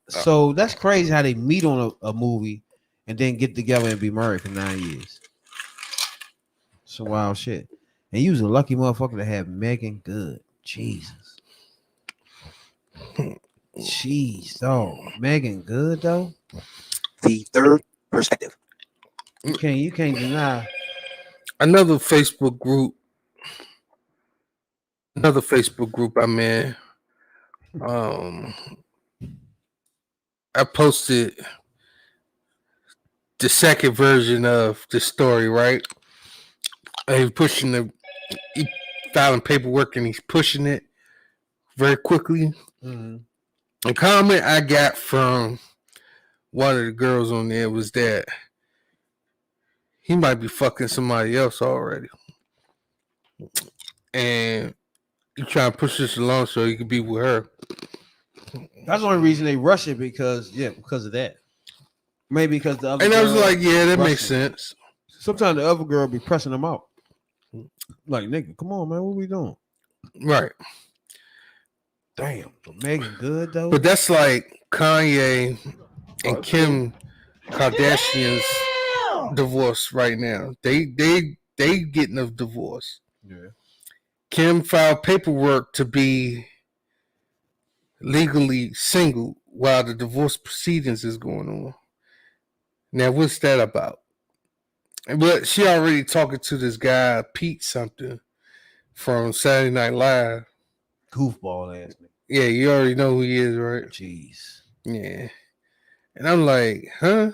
So that's crazy how they meet on a movie and then get together and be married for 9 years. Some wild shit. And you was a lucky motherfucker to have Megan Good. Jesus. Jeez, dog. Megan Good, though. The third perspective. You can't deny. Another Facebook group I'm in. I posted the second version of the story, right? He's filing paperwork and he's pushing it very quickly. Mm-hmm. A comment I got from one of the girls on there was that he might be fucking somebody else already. And you trying to push this along so he could be with her. That's the only reason they rush it because of that. Maybe because the other. And I was like, yeah, that makes sense. Sometimes the other girl be pressing them out. Like, nigga, come on, man, what we doing? Right. Damn, so Megan Good though. But that's like Kanye and Kim Kardashian's divorce right now. They getting a divorce. Yeah. Kim filed paperwork to be legally single while the divorce proceedings is going on. Now, what's that about? But she already talking to this guy, Pete something, from Saturday Night Live. Goofball ass nigga. Yeah, you already know who he is, right? Jeez. Yeah. And I'm like, huh?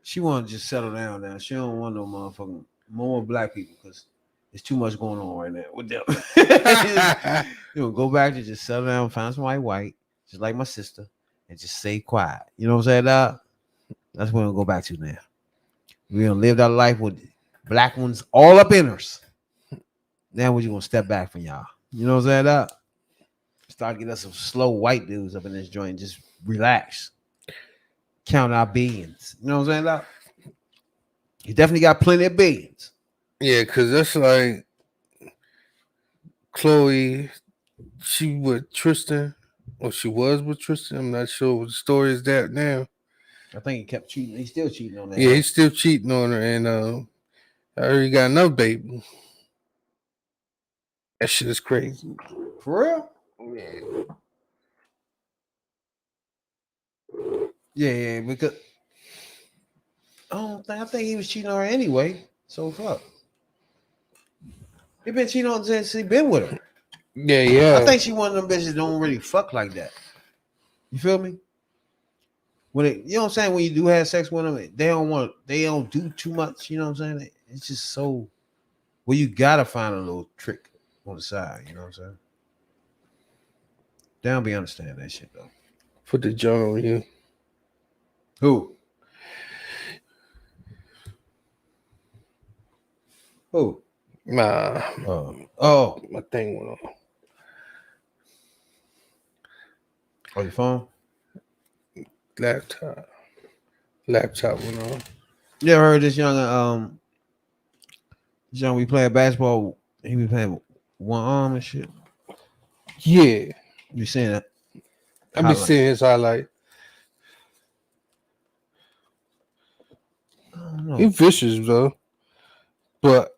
She want to just settle down now. She don't want no motherfucking more black people because there's too much going on right now with them. You know, go back to just settle down, find somebody white, just like my sister, and just stay quiet. You know what I'm saying, dog? That's what we'll go back to now. We gonna live that life with black ones all up in us. Now we're gonna step back from y'all. You know what I'm saying, dog? Start getting us some slow white dudes up in this joint and just relax. Count our billions. You know what I'm saying, dog? You definitely got plenty of billions. Yeah, because that's like Chloe, she with Tristan, or she was with Tristan. I'm not sure what the story is that now. I think he kept cheating. He's still cheating on that. Yeah, he's still cheating on her, and I already got another baby. That shit is crazy. For real? Yeah, because I think he was cheating on her anyway. So fuck. He been cheating on her since he been with her. Yeah. I think she one of them bitches don't really fuck like that. You feel me? When you know what I'm saying, when you do have sex with them, they don't do too much. You know what I'm saying? It's just so. Well, you gotta find a little trick on the side. You know what I'm saying? They don't be understanding that shit though. Put the jar on you. Who? Nah. Oh, my thing went on. Oh, your phone? Laptop went on. You ever heard this young we playing basketball, he be playing one arm and shit? Yeah. You seen that? I been seeing his highlight. I don't know. He vicious though. But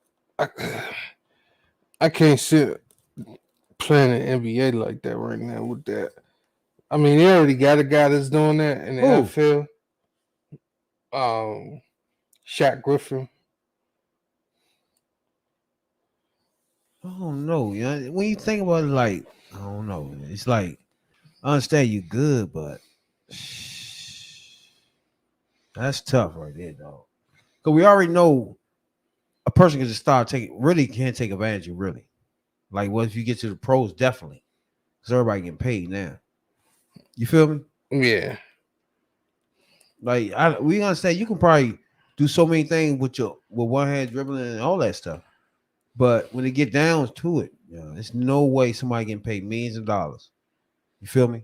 I can't sit playing in NBA like that right now with that. I mean, they already got a guy that's doing that in the NFL. Shaq Griffin. I don't know. You know, when you think about it, like, I don't know. It's like, I understand you good, but that's tough right there, dog. Because we already know a person can just can't take advantage of really. Like, what if you get to the pros? Definitely. Because everybody getting paid now. You feel me? Yeah. Like, we understand you can probably do so many things with one hand dribbling and all that stuff. But when it get down to it, there's no way somebody getting paid millions of dollars. You feel me?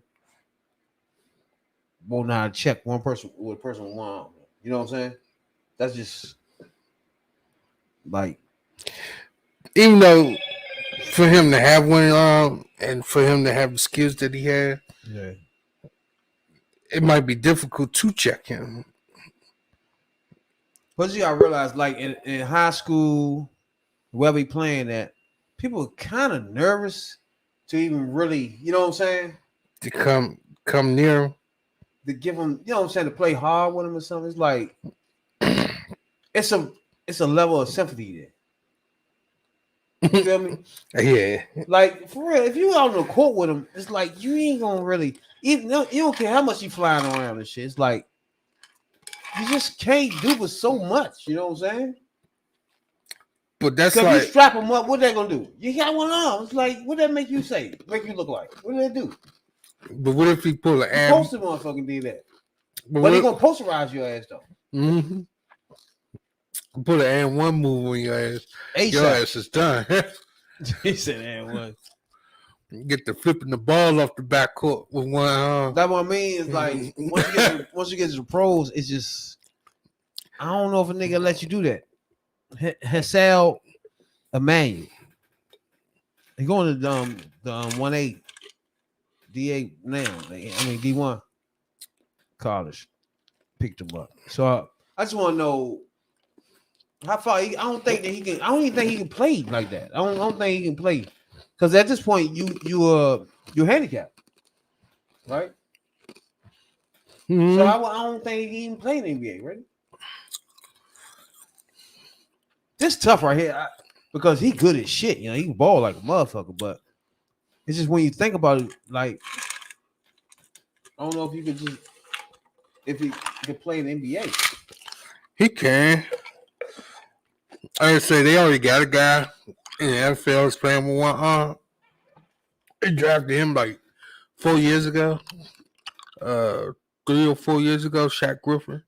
Won't know how to check one person with a person with one arm. You know what I'm saying? That's just like, even though for him to have one arm and for him to have the skills that he had, it might be difficult to check him. But you gotta realize, like in high school, where we playing at, people are kind of nervous to even really, you know what I'm saying? To come near him. To give him, you know what I'm saying, to play hard with him or something. It's like it's a level of sympathy there. You feel me? Yeah. Like, for real, if you out on the court with him, it's like you ain't gonna really, even you don't care how much you flying around and shit. It's like you just can't do but so much. You know what I'm saying? But that's like, like, you strap them up, what they gonna do? You got one arm. It's like, what that make you say? Make you look like? What do they do? But what if he pull an ass? Supposed to motherfucking do that. But he gonna posterize your ass though. Mm-hmm. Put an and one move on your ass. Your ass is done. He said and one. Get the flipping the ball off the backcourt with one arm. That's what I mean. It's like once you get to the pros, it's just, I don't know if a nigga let you do that. Hassel Emmanuel. He going to the 1-8 D8 now. D1 college picked him up. So I just want to know how far. I don't think that he can. I don't even think he can play like that. I don't think he can play, because at this point you're handicapped, right? So I don't think he even played in the NBA, right? This tough right here because he good as shit. You know, he can ball like a motherfucker, but it's just when you think about it, like I don't know if he could play in the NBA. He can. I say they already got a guy in the NFL that's playing with one arm. They drafted him like 4 years ago. 3 or 4 years ago, Shaq Griffin.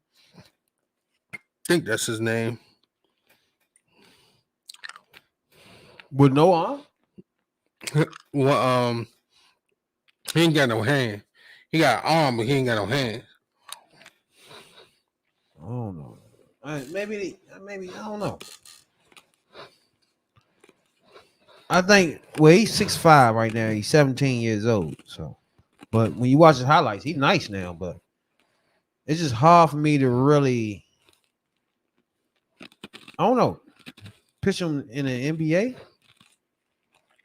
I think that's his name. With no arm? Well, he ain't got no hand. He got an arm, but he ain't got no hand. I don't know. Maybe I don't know. I think he's 6'5" right now. He's 17 years old. So, but when you watch his highlights, he's nice now. But it's just hard for me to really, I don't know, pitch him in an NBA.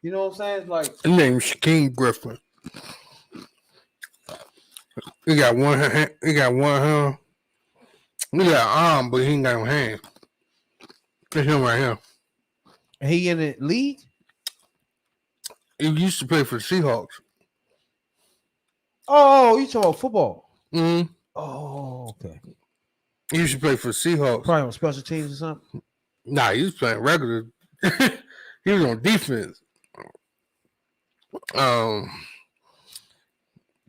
You know what I'm saying? It's like His name's Shaquem Griffin. He got one hand. He got one hand. He got an arm, but he ain't got no hand. That's him right here. he in the league. He used to play for the Seahawks. Oh, you talking about football? Mm-hmm. Oh, okay. He used to play for the Seahawks. Probably on special teams or something. Nah, he was playing regular. He was on defense. You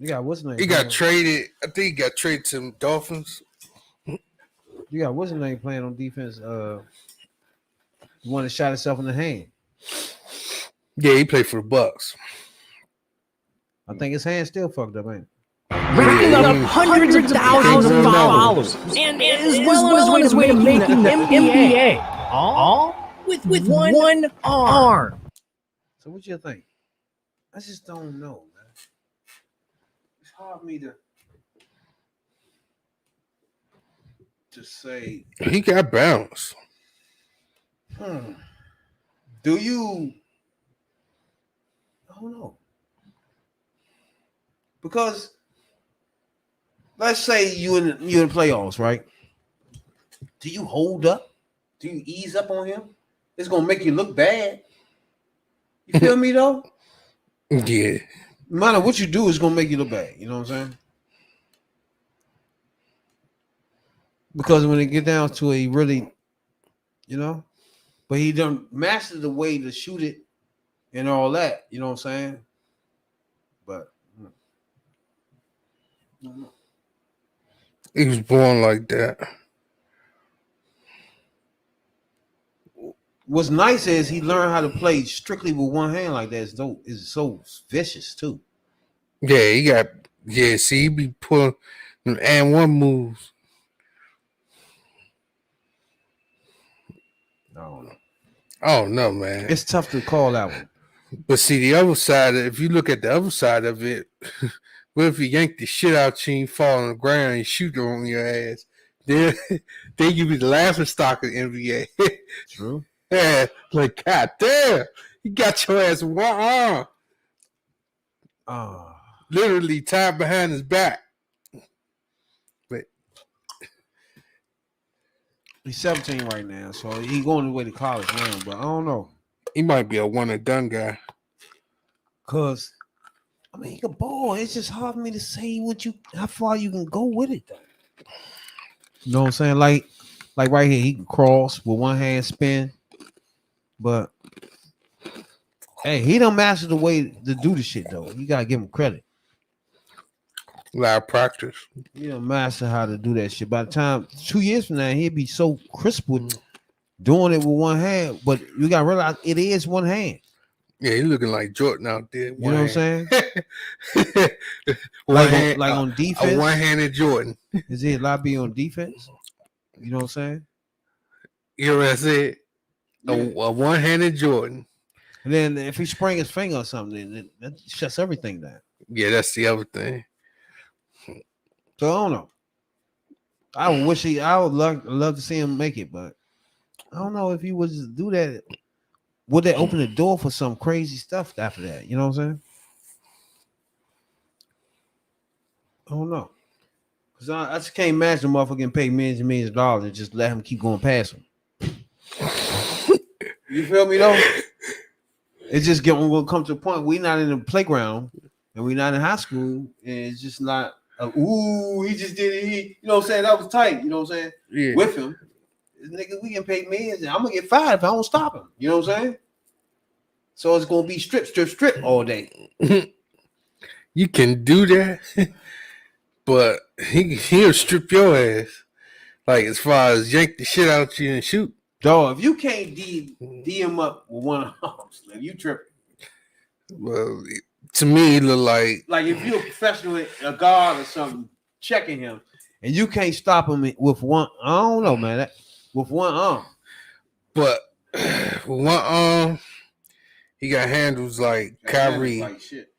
got what's his name? He got traded. I think he got traded to the Dolphins. You got what's his name playing on defense? The one that shot himself in the hand. Yeah, he played for the Bucks. I think his hand's still fucked up, ain't it? Racking up hundreds of thousands of followers, and as well on his way to making the NBA, all with one arm. So what you think? I just don't know, man. It's hard for me to say. He got bounce. Do you? I don't know. Because let's say you in playoffs, right? Do you hold up? Do you ease up on him? It's gonna make you look bad. You feel me though? Yeah. No matter what you do, it's gonna make you look bad. You know what I'm saying? Because when it get down to it, he really, but he done mastered the way to shoot it and all that. You know what I'm saying? But he was born like that. What's nice is he learned how to play strictly with one hand like that. It's so vicious too. Yeah, he got. Yeah, see, he be pulling and one moves. I don't know, man. It's tough to call that one. But see, the other side, if you look at the other side of it, what if you yank the shit out you and fall on the ground and shoot on your ass? Then you be the laughing stock of the NBA. True. Yeah, like, God damn, you got your ass with one arm. Literally tied behind his back. But he's 17 right now, so he going away to college now, but I don't know. He might be a one and done guy. Cause he can ball. It's just hard for me to say how far you can go with it though. You know what I'm saying? Like right here, he can cross with one hand spin. But hey, he done mastered the way to do the shit though. You gotta give him credit. A lot of practice. He done master how to do that shit. By the time 2 years from now, he'll be so crisp with doing it with one hand. But you gotta realize it is one hand. Yeah, he looking like Jordan out there. You know what I'm saying? Like on defense. A one-handed Jordan. Is it a lot be on defense? You know what I'm saying? You know what I said? A one-handed Jordan. And then if he sprain his finger or something, then that shuts everything down. Yeah, that's the other thing. So I don't know. I would love to see him make it, but I don't know if he was to do that. Would they open the door for some crazy stuff after that? You know what I'm saying? I don't know. Because I just can't imagine a motherfucker getting paid millions and millions of dollars and just let him keep going past him. You feel me though? It's just we'll come to a point we're not in the playground and we're not in high school, and it's just not he just did it. You know what I'm saying? That was tight, you know what I'm saying? Yeah. With him. This nigga, we can pay millions and I'm gonna get fired if I don't stop him. You know what I'm saying? So it's gonna be strip all day. You can do that, but he'll strip your ass. Like as far as yank the shit out you and shoot. Dog, if you can't D him up with one arm, you tripping. Well, to me, it look like if you're a professional, a guard or something, checking him, and you can't stop him with one. I don't know, man. With one arm, but with one arm, he got handles like Kyrie. Like shit.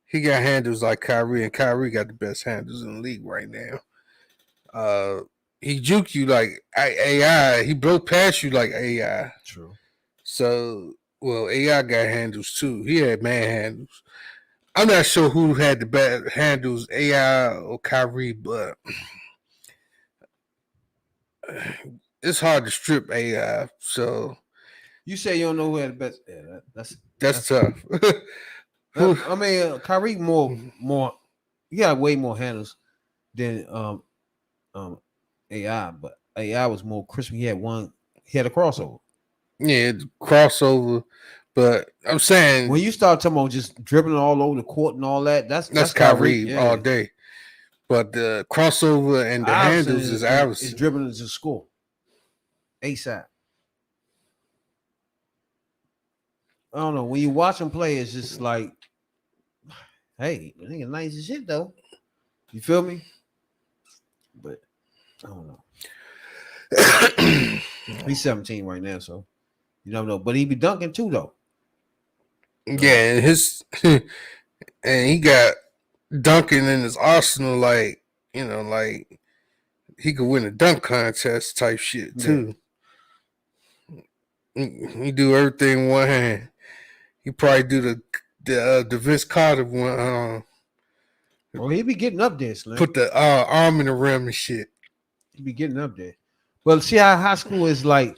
He got handles like Kyrie, and Kyrie got the best handles in the league right now. He juke you like AI. He broke past you like AI. True. So, well, AI got handles too. He had man handles. I'm not sure who had the best handles, AI or Kyrie, but it's hard to strip AI. So you say you don't know who had the best. Yeah, that's tough. I mean, Kyrie more. He got way more handles than AI, but AI was more crispy. He had a crossover. Yeah, crossover. But I'm saying when you start talking about just dribbling all over the court and all that, that's Kyrie all day. But the crossover and the handles is Iverson. It's dribbling to score. ASAP. I don't know. When you watch him play, it's just like, hey, I think it's nice as shit though. You feel me? But I don't know. He's 17 right now, so you don't know. But he be dunking too though. Yeah, and he got dunking in his arsenal, like like he could win a dunk contest type shit too. Yeah. He do everything in one hand. He probably do the Vince Carter one. Well, he be getting up there, Slim. Put the arm in the rim and shit. He be getting up there. Well, see how high school is like.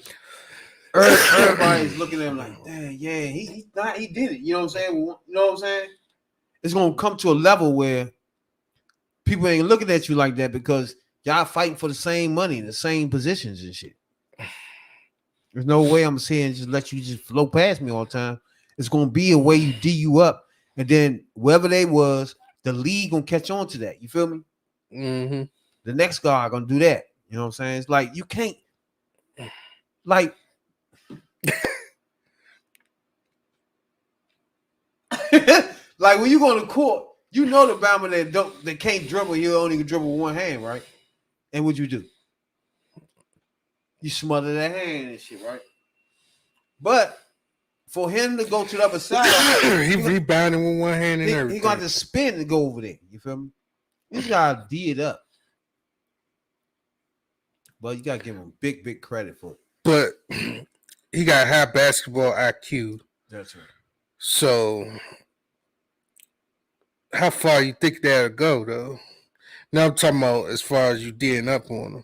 Everybody's looking at him like, damn, yeah, he did it. You know what I'm saying? You know what I'm saying? It's gonna come to a level where people ain't looking at you like that because y'all fighting for the same money, the same positions and shit. There's no way I'm saying just let you just flow past me all the time. It's gonna be a way you D you up, and then wherever they was, the league gonna catch on to that. You feel me? Mm-hmm. The next guy gonna do that. You know what I'm saying? It's like you can't like. Like when you go to court, you know the Bama that can't dribble, he'll only dribble with one hand, right? And what you do? You smother that hand and shit, right? But for him to go to the other side, he rebounding with one hand and everything. He got to spin to go over there. You feel me? You just gotta D it up. But you gotta give him big credit for it. But he got high basketball IQ. That's right. So how far you think that'll go though? Now I'm talking about as far as you D'ing up on him.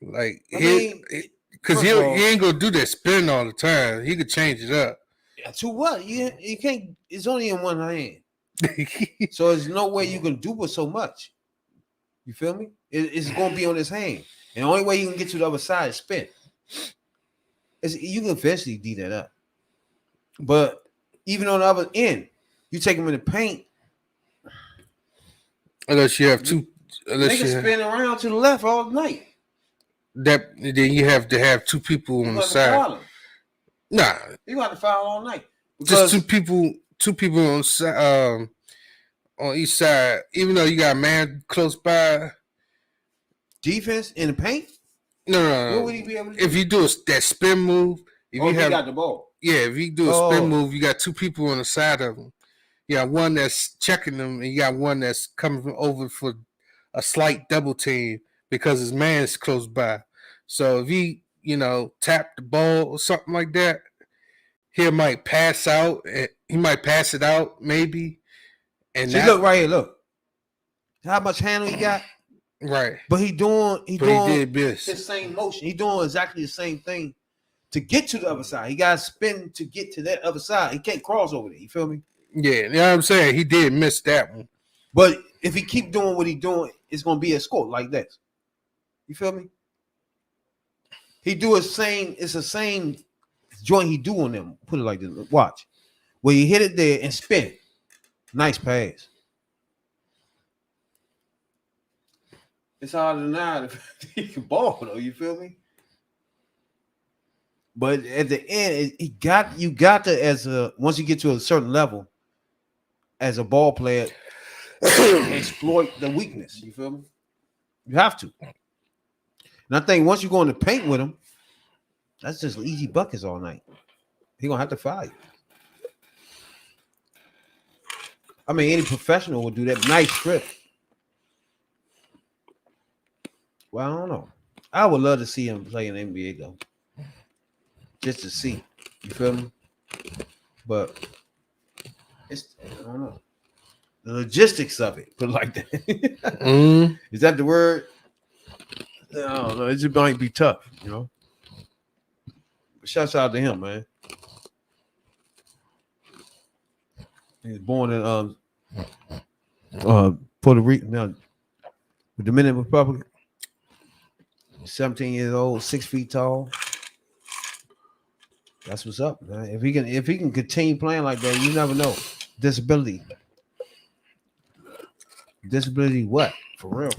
Like because he ain't gonna do that spin all the time. He could change it up. Yeah, to what? You can't. It's only in one hand, so there's no way you can do it so much. You feel me? It's gonna be on his hand, and the only way you can get to the other side is spin. You can eventually D that up, but even on the other end, you take him in the paint. Unless you have two, they can spin around to the left all night. Then you have to have two people on the side. Nah, you got to foul all night. Just two people on on each side. Even though you got a man close by. Defense in the paint. No. What would he be able to do? If you do that spin move, if you got the ball. Yeah, if you do a spin move, you got two people on the side of them. You got one that's checking them, and you got one that's coming over for a slight double team because his man is close by. So if he, tap the ball or something like that, he might pass out. He might pass it out, maybe. And look right here. Look, how much handle he got? Right. But he doing But he did miss. his same motion. He doing exactly the same thing to get to the other side. He got to spin to get to that other side. He can't cross over there. You feel me? Yeah, you know what I'm saying? He did miss that one. But if he keep doing what he doing, it's gonna be a score like that. You feel me? He do his same. It's the same joint he do on them. Put it like this. Watch. Where he hit it there and spin. Nice pass. It's hard to deny if he can ball though. You feel me? But at the end, you got to once you get to a certain level, as a ball player, exploit the weakness. You feel me? You have to. And I think once you go in the paint with him, that's just easy buckets all night. He gonna have to foul you. I mean, any professional would do that. Nice strip. Well, I don't know. I would love to see him play in the NBA though, just to see. You feel me? But I don't know. The logistics of it, put it like that. Is that the word? I don't know. It just might be tough, you know. But shouts out to him, man. He was born in Puerto Rico, now the Dominican Republic. 17 years old, 6 feet tall. That's what's up, man. If he can continue playing like that, you never know. Disability what? For real.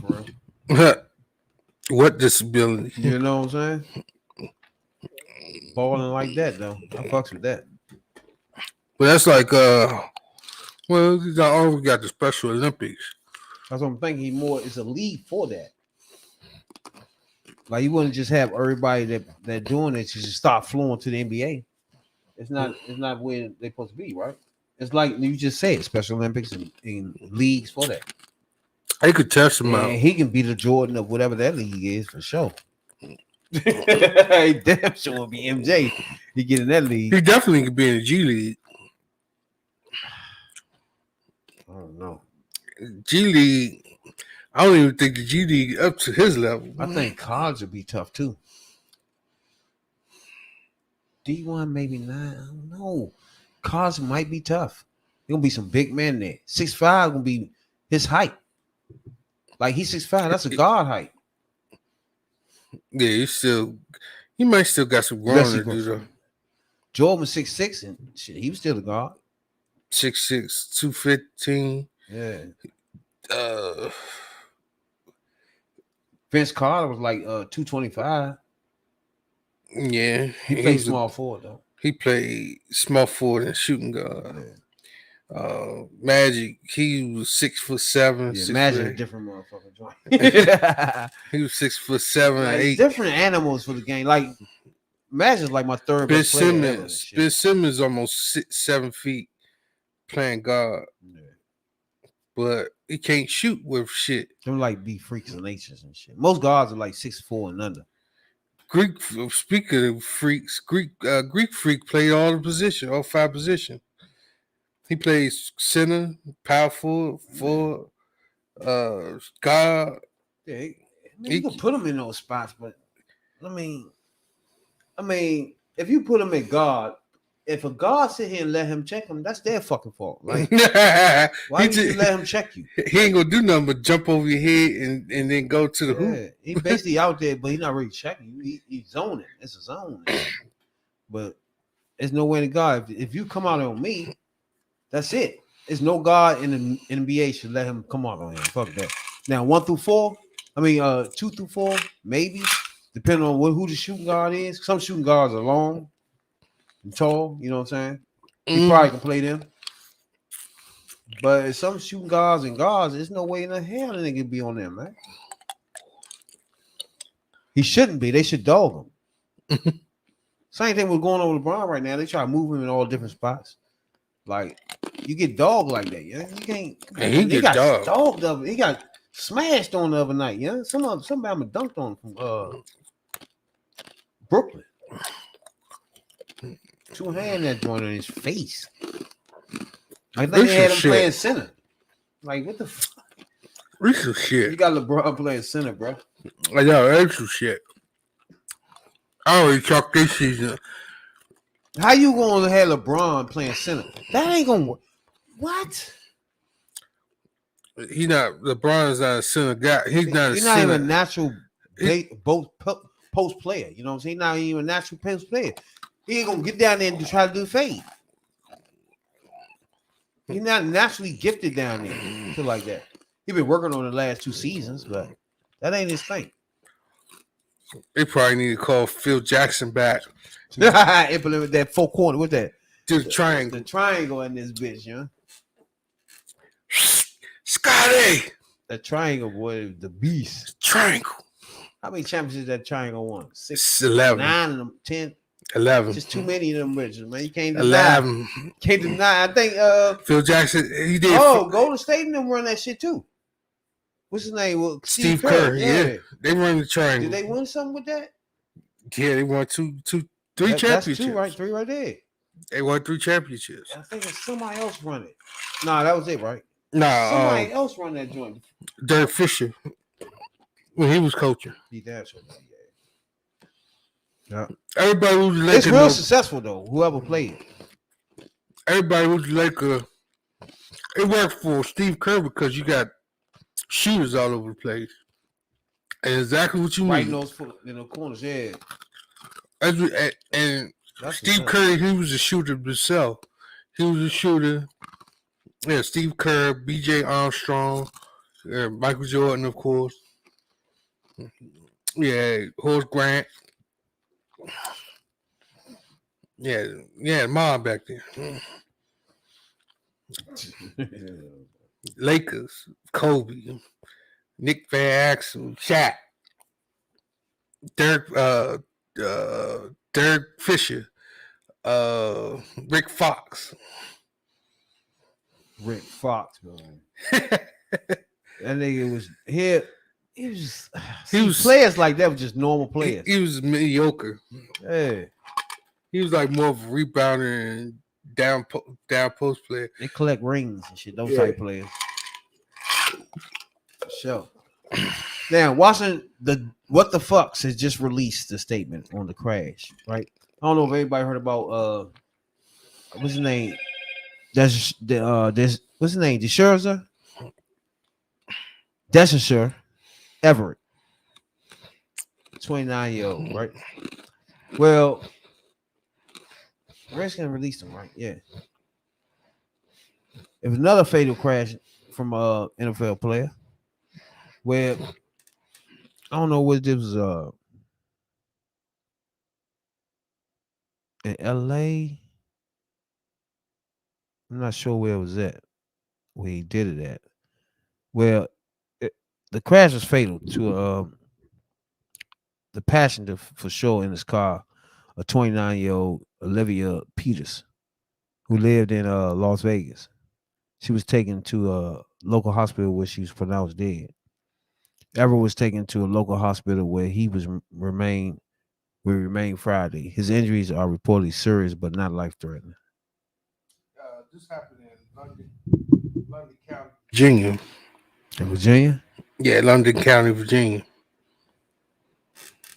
What disability? You know what I'm saying? Balling like that though. I fucks with that. But that's like well, we got the Special Olympics. That's what I'm thinking. It's a league for that. Like you wouldn't just have everybody that doing it just start flowing to the NBA. It's not where they're supposed to be, right? It's like you just said, Special Olympics and leagues for that. They could test him out. He can be the Jordan of whatever that league is for sure. He damn sure will be MJ. He get in that league. He definitely could be in the G League. I don't know. G League. I don't even think the G League up to his level. I think college would be tough too. D1 maybe not. I don't know. College might be tough. There's gonna be some big men there. 6'5" gonna be his height. Like he's 6'5", that's a guard height. Yeah, he might still got some growing to do though. Jordan was 6'6" and shit, he was still a guard. 6'6", 215. Yeah. Vince Carter was like 225. Yeah. He played small forward though. He played small forward and shooting guard. Yeah. Magic, he was 6'7". Yeah, Magic a different motherfucker joint. He was 6'7", like, 8. Different animals for the game. Like Magic's like my third best player. Ben Simmons almost 7 feet playing guard. Yeah. But he can't shoot with shit. Them like be freaks of natures and shit. Most guards are like 6'4" and under. Speaking of freaks, Greek freak played all 5 positions. He plays center, power forward, guard. Yeah, you can put him in those spots, but I mean, if you put him at guard, if a guard sit here and let him check him, that's their fucking fault. Like, why did you let him check you? He ain't gonna do nothing but jump over your head and then go to the hoop. He basically out there, but he's not really checking you. He's zoning. It's a zone. But there's no way to guard. If you come out on me, that's it. There's no guard in the NBA should let him come out on him. Fuck that. Now 1 through 4, 2 through 4, maybe depending on who the shooting guard is. Some shooting guards are long and tall. You know what I'm saying? He probably can play them. But some shooting guards and guards, there's no way in the hell that they can be on them, man. He shouldn't be. They should dog him. Same thing with going on with LeBron right now. They try to move him in all different spots. Like, you get dogged like that, yeah. You can't. He got dogged up. He got smashed on the other night, yeah. Somebody dunked on him from Brooklyn. 2-hand that joint on his face. I think they had him playing center. Like, what the fuck? This some You shit. got LeBron playing center, bro. I know that's some shit. I already talked this season. How you gonna have LeBron playing center? That ain't gonna work. What? He not LeBron's not a center guy. He's not a He's not even a center. natural post player. You know what I'm saying? He's not even a natural post player. He ain't gonna get down there and try to do fade. He's not naturally gifted down there. Feel like that. He been working on the last 2 seasons, but that ain't his thing. They probably need to call Phil Jackson back Implement that 4 corner. What's that? to the triangle. The triangle in this bitch, you know? Scotty! That triangle, boy, the beast. Triangle. How many championships that triangle won? 6, It's 11. 9 of them, 10. 11. Just too many of them bitches, man. You can't deny. 11. Can't deny. I think Phil Jackson, he did. Oh, Golden State and them run that shit too. What's his name? Well, Steve Kerr. Yeah. They run the triangle. Did they win something with that? Yeah, they won three That's championships. 2, right? 3 right there. They won 3 championships. I think it's somebody else run it. Nah, that was it, right? Nah, Somebody else run that joint. Dirk Fisher when he was coaching. Yeah. Everybody was It's Laker. real successful though. Whoever played. Everybody was Laker. It worked for Steve Kerr because you got shooters all over the place. And exactly what you Right need. in those corners, yeah. And That's Steve Kerr, he was a shooter himself. He was a shooter. Yeah, Steve Kerr, B.J. Armstrong, Michael Jordan, of course. Yeah, Horace Grant. Yeah, mom back there. Lakers, Kobe, Nick Van Exel, Shaq, Derek Fisher, Rick Fox. Rick Fox, man. That nigga was here. He was players like that were just normal players. He was mediocre. Yeah. He was like more of a rebounder and down post player. They collect rings and shit. Those type players. For sure. Now, Washington, What the Fucks has just released the statement on the crash, right? I don't know if everybody heard about what's his name? What's his name? DeScherzer? Deshaun Everett. 29-year-old, right? Well, Redskins released him, right? Yeah. If another fatal crash from a NFL player, where I don't know what this was in LA. I'm not sure where it was at, where he did it at. Well, the crash was fatal to the passenger for sure in his car, a 29-year-old Olivia Peters, who lived in Las Vegas. She was taken to a local hospital where she was pronounced dead. Everett was taken to a local hospital where he remained Friday. His injuries are reportedly serious but not life-threatening. This happened in London County, Virginia. In Virginia? Yeah, London County, Virginia.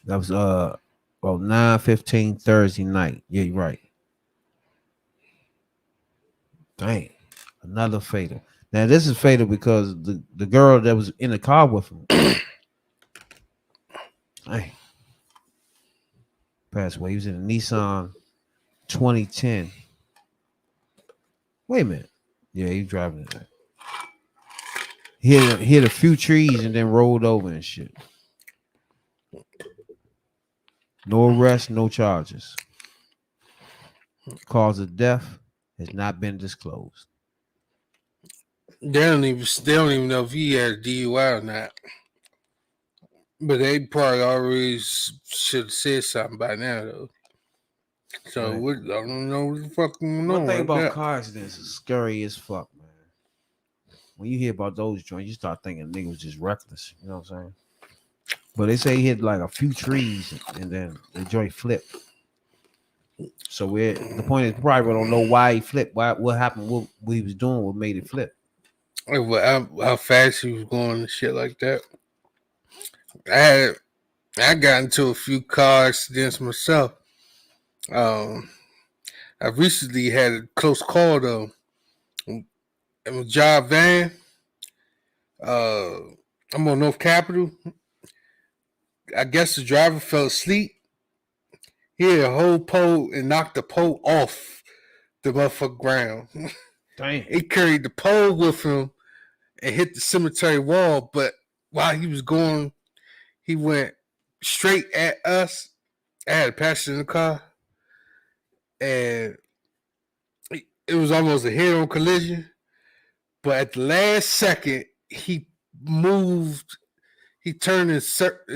That was about 9:15 Thursday night. Yeah, you're right. Dang, another fatal. Now this is fatal because the girl that was in the car with him, dang, passed away. He was in a Nissan 2010. Wait a minute. Yeah, he was driving it. He hit a few trees and then rolled over and shit. No arrest, no charges. Cause of death has not been disclosed. They don't even know if he had a DUI or not. But they probably already should have said something by now, though. So right. I don't know what the fuck going on. One thing about car accidents is scary as fuck, man. When you hear about those joints, you start thinking nigga was just reckless. You know what I'm saying? But they say he hit like a few trees and then the joint flipped. So the point is probably don't know why he flipped. What happened? What he was doing? What made it flip? How fast he was going and shit like that. I got into a few car accidents myself. I recently had a close call though. In a job van. I'm on North Capitol. I guess the driver fell asleep. He hit a whole pole and knocked the pole off the motherfucking ground. Damn. He carried the pole with him and hit the cemetery wall, but while he was going, he went straight at us. I had a passenger in the car, and it was almost a head-on collision. But at the last second, he moved. He turned his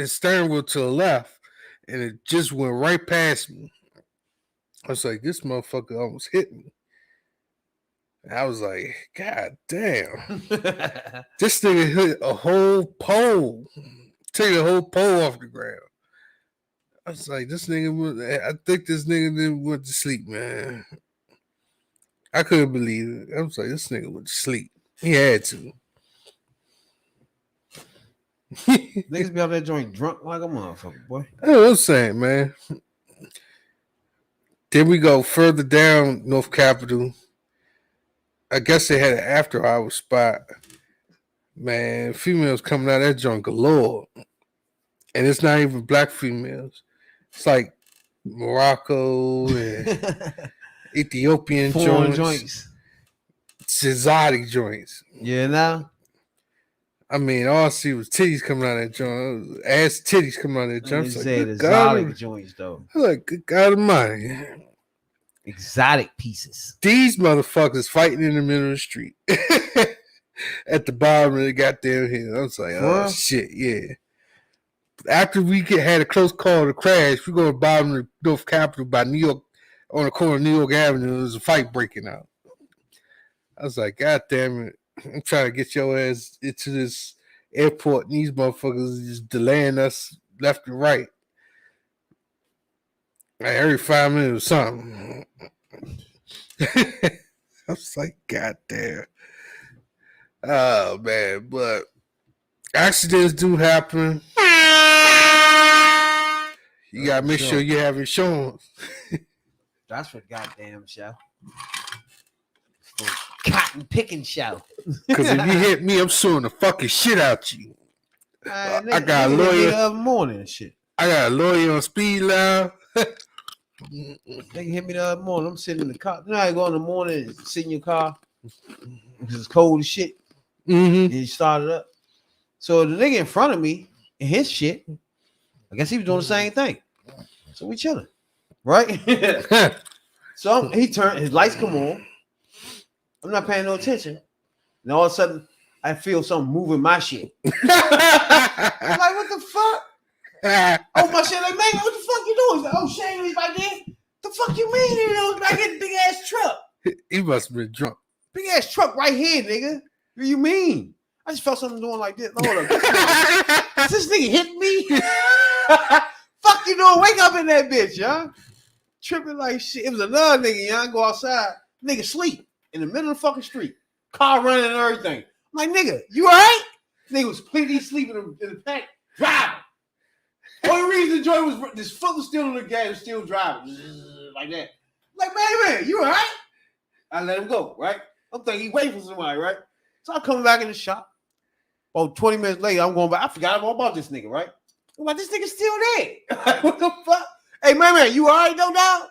steering wheel to the left, and it just went right past me. I was like, this motherfucker almost hit me. And I was like, God damn. This nigga hit a whole pole. Take the whole pole off the ground. I was like, I think this nigga didn't went to sleep, man. I couldn't believe it. I was like, this nigga went to sleep. He had to. Niggas be out that joint drunk like a motherfucker, boy. That's what I'm saying, man. Then we go further down North Capitol. I guess they had an after hour spot. Man, females coming out of that joint galore. And it's not even black females. It's like Morocco and Ethiopian joints. It's exotic joints. Yeah, now. I mean, all I see was titties coming out of that joint. Ass titties coming out of that joint. They Like, said exotic joints, though. I was like, good God Almighty. Exotic pieces. These motherfuckers fighting in the middle of the street. At the bottom of the goddamn hill. I was like, oh, shit, yeah. After we had a close call to crash, we go to the bottom of North Capitol by New York, on the corner of New York Avenue. There was a fight breaking out. I was like, God damn it. I'm trying to get your ass into this airport, and these motherfuckers just delaying us left and right. Like every 5 minutes or something. I was like, God damn. Oh, man. But accidents do happen. You got to make sure you have insurance. That's for goddamn show. Cotton picking show. Because if you hit me, I'm suing the fucking shit out you. I got a lawyer. The morning and shit. I got a lawyer on speed line. They hit me the other morning. I'm sitting in the car. You know how you go in the morning and sit in your car because it's cold as shit. Mm-hmm. And he started up. So the nigga in front of me and his shit, I guess he was doing the same thing. So we chilling, right? So he turned, his lights come on. I'm not paying no attention. And all of a sudden, I feel something moving my shit. I'm like, what the fuck? Oh, my shit, like, man, what the fuck you doing? He's like, oh, Shane, he's like, there. The fuck you mean? You know, I get a big ass truck. He must have been drunk. Big ass truck right here, nigga. What do you mean? I just felt something doing like this. Hold up. This nigga hit me? Fuck you doing? Wake up in that bitch, y'all. Tripping like shit. It was another nigga, y'all. Go outside. Nigga sleep in the middle of the fucking street. Car running and everything. I'm like, nigga, you all right? Nigga was completely sleeping in the pack. Driving. Only reason the joint was this foot was still on the gas, still driving. Like that. I'm like, man, you all right? I let him go, right? I'm thinking he waiting for somebody, right? So I come back in the shop. About 20 minutes later, I'm going back. I forgot all about this nigga, right? I'm like, this nigga's still there. What the fuck? Hey, man, you all right, no doubt?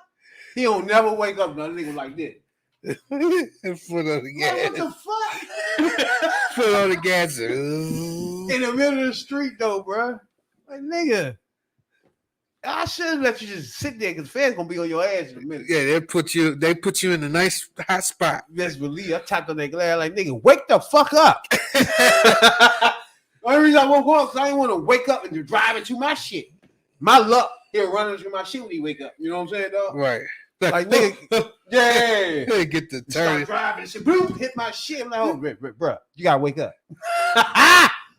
He don't never wake up, no nigga like this. Foot on the gas. Like, what the fuck? Foot on the gas. In the middle of the street, though, bro. Like, nigga. I should have let you just sit there because the fans gonna be on your ass in a minute. Yeah, they put you in a nice hot spot. Best believe I tapped on that glass like, nigga, wake the fuck up. The only reason I woke up because I didn't want to wake up and drive into my shit. My luck, he'll run into my shit when he wake up. You know what I'm saying, dog? Right. Like, nigga, yeah. Get the turn. Start driving and shit, boom, hit my shit. I'm like, oh, bro, you gotta wake up.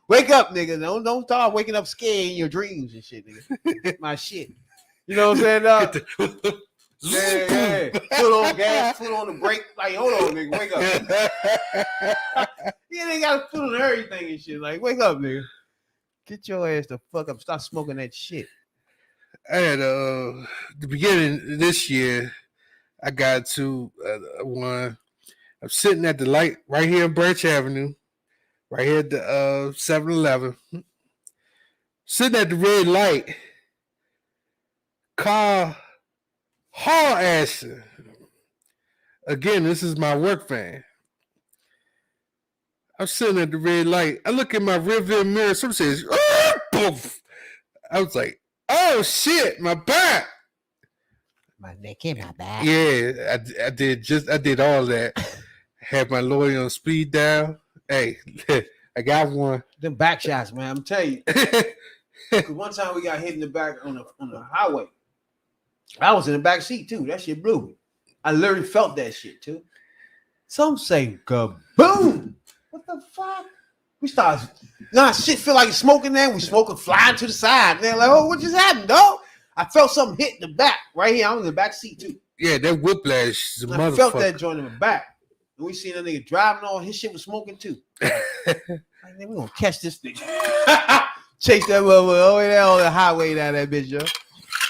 Wake up, nigga. Don't start waking up scared in your dreams and shit, nigga. My shit. You know what I'm saying, dog? Yeah. Foot on gas, foot on the brake. Like, hold on, nigga, wake up. Yeah, they got a foot on everything and shit. Like, wake up, nigga. Get your ass the fuck up. Stop smoking that shit. I had the beginning of this year. I got to one. I'm sitting at the light right here on Branch Avenue, right here at the 7-Eleven. Sitting at the red light, car haul ashing. Again, this is my work van. I'm sitting at the red light. I look at my rearview mirror. Something says, poof. I was like, oh shit, my back. My neck in my back. Yeah, I did all that. Had my lawyer on speed dial. Hey, I got one. Them back shots, man. I'm telling you. Cause one time we got hit in the back on the highway. I was in the back seat too. That shit blew me. I literally felt that shit too. Some say kaboom. What the fuck? We started. Shit feel like smoking there. We smoking flying to the side. And they're like, oh, what just happened, dog? I felt something hit in the back right here. I'm in the back seat too. Yeah, that whiplash is a motherfucker. I felt that joint in the back. And we seen that nigga driving on. His shit was smoking too. Like, we gonna catch this nigga. Chase that motherfucker all the way down on the highway down that bitch, yo.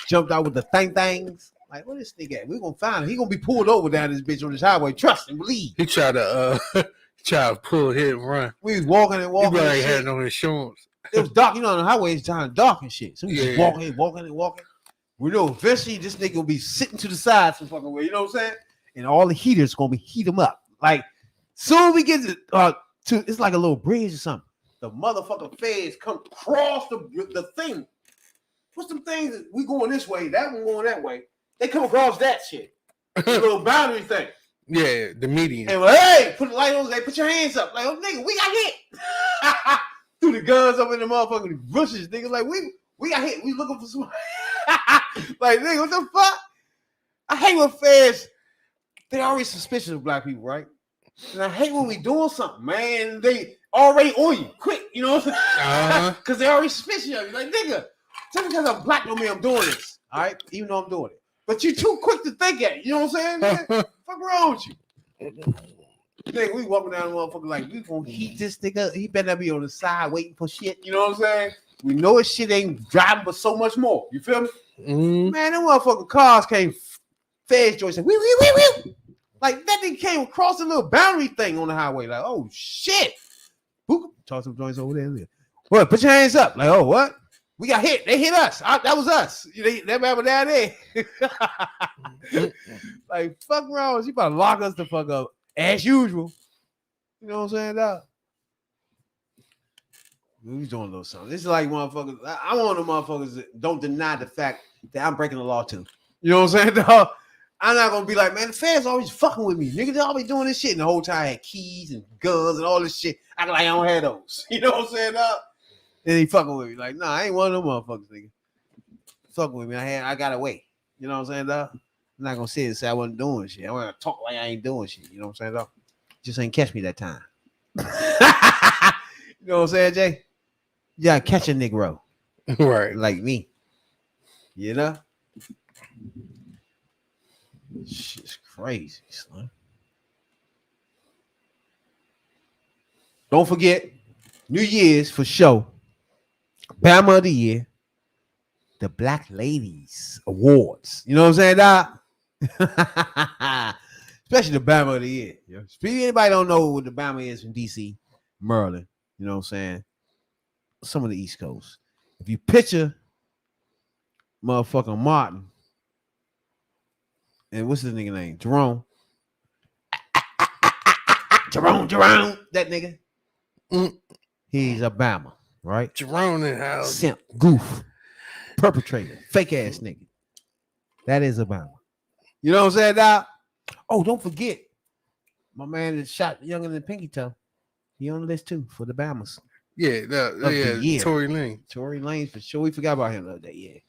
Jumped out with the things. Like, what this nigga at? We gonna find him. He gonna be pulled over down this bitch on this highway. Trust and believe. He tried to pull, hit and run. We was walking and walking. He really had no insurance. It was dark, on the highway. It's kind of dark and shit. So we just walking. We know eventually this nigga will be sitting to the side some fucking way. You know what I'm saying? And all the heaters gonna be heat him up. Like, soon we get to it's like a little bridge or something. The motherfucking feds come across the thing. What's them things that we going this way, that one going that way? They come across that shit. The little boundary thing. Yeah, the median. And like, hey, put the light on, they put your hands up. Like, oh nigga, we got hit. Threw the guns up in the motherfucking bushes, nigga. Like, we got hit. We looking for some. Like, nigga, what the fuck? I hate when feds, they always suspicious of black people, right? And I hate when we doing something, man. They already on you, quick, you know what I'm saying? Because they already suspicious of you. Like, nigga, just because I'm black don't mean I'm doing this, all right? Even though I'm doing it. But you too quick to think at it, you know what I'm saying? Fuck wrong with you? Nigga, we walking down the motherfucker like, we gonna heat this nigga. He better be on the side waiting for shit, you know what I'm saying? We know his shit ain't driving, but so much more. You feel me? Mm-hmm. Man, them motherfucking cars came, feds joints, like, wee. Like, that thing came across a little boundary thing on the highway. Like, oh, shit. Boop. Toss some joints over there. What? Put your hands up. Like, oh, what? We got hit. They hit us. That was us. That man down there. Like, fuck wrong. You about to lock us the fuck up. As usual. You know what I'm saying, dog? We doing a little something. This is like motherfuckers. I'm one of the motherfuckers that don't deny the fact that I'm breaking the law too. You know what I'm saying, dog? I'm not gonna be like, man, the feds always fucking with me. Niggas always doing this shit. And the whole time I had keys and guns and all this shit. I like I don't have those. You know what I'm saying, dog? And he fucking with me. Like, nah, I ain't one of them motherfuckers, nigga. Fucking with me. I got away. You know what I'm saying, dog? I'm not gonna sit and say I wasn't doing shit. I wanna talk like I ain't doing shit. You know what I'm saying, dog? Just ain't catch me that time. You know what I'm saying, Jay? Yeah, catch a Negro. Right. Like me. You know? Shit's crazy, son. Don't forget, New Year's for sure. Bama of the Year. The Black Ladies Awards. You know what I'm saying, Doc? Especially the Bama of the Year. Yeah. Anybody don't know what the Bama is from DC, Maryland. You know what I'm saying? Some of the East Coast. If you picture motherfucking Martin, and what's his nigga name? Jerome, that nigga. He's a Bama, right? Jerome in house. Simp, goof, perpetrator, fake ass nigga. That is a Bama. You know what I'm saying, Doc? Oh, don't forget, my man that shot younger than Pinky Toe. He on the list too for the Bamas. Yeah, Tory Lanez. Tory Lanez for sure. We forgot about him the other day. Yeah,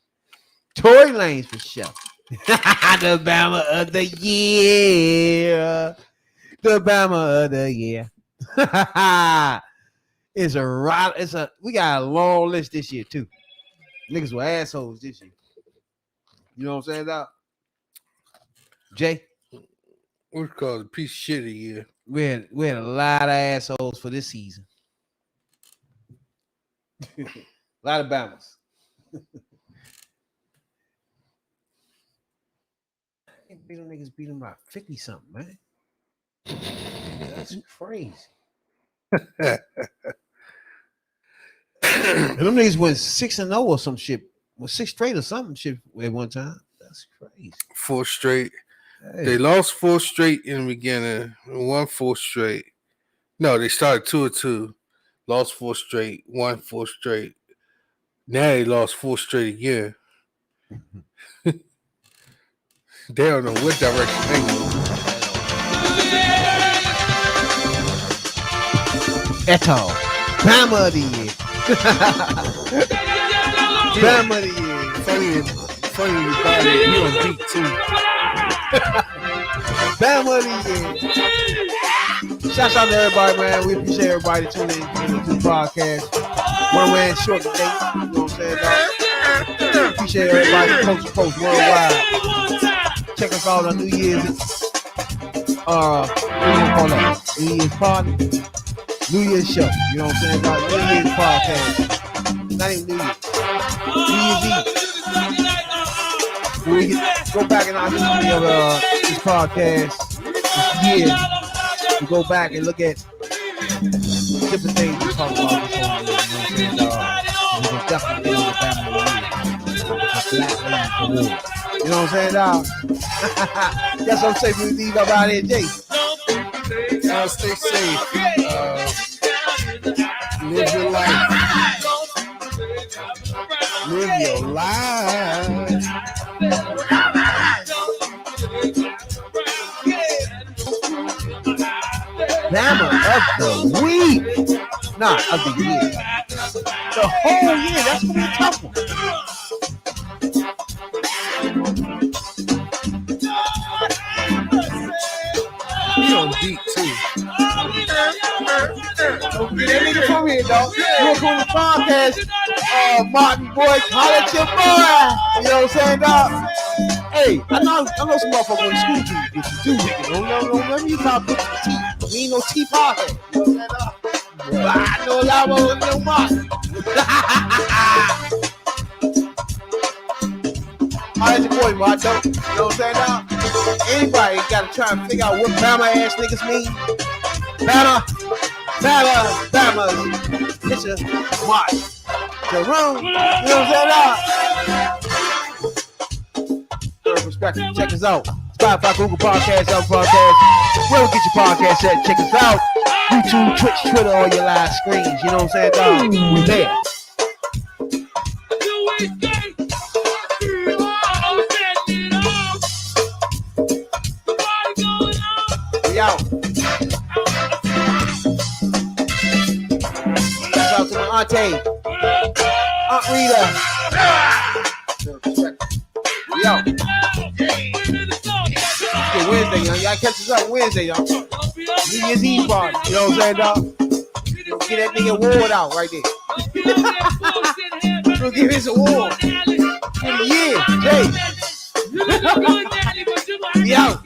Tory Lanez for sure. The Bama of the year. The Bama of the year. We got a long list this year too. Niggas were assholes this year. You know what I'm saying, Doc? Jay, What's called a piece of shit of year. we had a lot of assholes for this season. A lot of Bamas. Them niggas beat them by 50 something, man. That's crazy. And them niggas went 6-0 or some shit. Well, 6 straight or something shit at one time. That's crazy. 4 straight. Hey. They lost 4 straight in the beginning. Won 4 straight. No, they started 2-2. Lost 4 straight. Won 4 straight. Now they lost 4 straight again. They don't know what direction they go. Eto. Bama of the year. Bama of the year. Funny you got it. You on beat too. Bama of the year. Shouts out to everybody, man. We appreciate everybody tuning in to the podcast. One man short today. You know what I'm saying, dog? Appreciate everybody coast to coast worldwide. Check us out on New Year's. What do you call that? New Year's party. New Year's show. You know what I'm saying, dog? New Year's podcast. Not even New Year's. New Year's Eve. When we go back in our history of this podcast this year, we go back and look at different things we talk about this whole year. You know what I'm saying, dog? We're definitely get on the Black Ladies Award. You know what I'm saying, dog? That's what I'm saying. We leave up out here, Jay. Y'all stay safe. Live your life. Live your life. Bama of the week. Nah, of the year. The whole year. That's gonna be a tough one. You on beat too. Don't get that nigga from here, dog. You come on the podcast, Martin boy, holla at your boy. You know what I'm saying, dog? Hey, I know some motherfuckers in the school get you do, nigga. Don't let me talk with the teeth. We ain't no teeth pocket. You know what I'm saying, dog? I know a lot more than no Martin. Holla at your boy, Martin. You know what I'm saying, dog? Anybody gotta try and figure out what Bama ass niggas mean. Bama. It's a Mark. Jerome. You know what I'm saying, dog? Perspective. Check us out. Spotify, Google Podcasts, Apple Podcasts. Where we get your podcast at? Check us out. YouTube, Twitch, Twitter, all your live screens. You know what I'm saying, dog? We there. We out. Shout out to my auntie, Aunt Rita. We out. Okay, Wednesday, y'all. Y'all catch us up Wednesday, y'all. New Year's Eve party. You know what I'm saying, dog? Get that nigga award out right there. We'll give his award. Yeah, Jay. We out.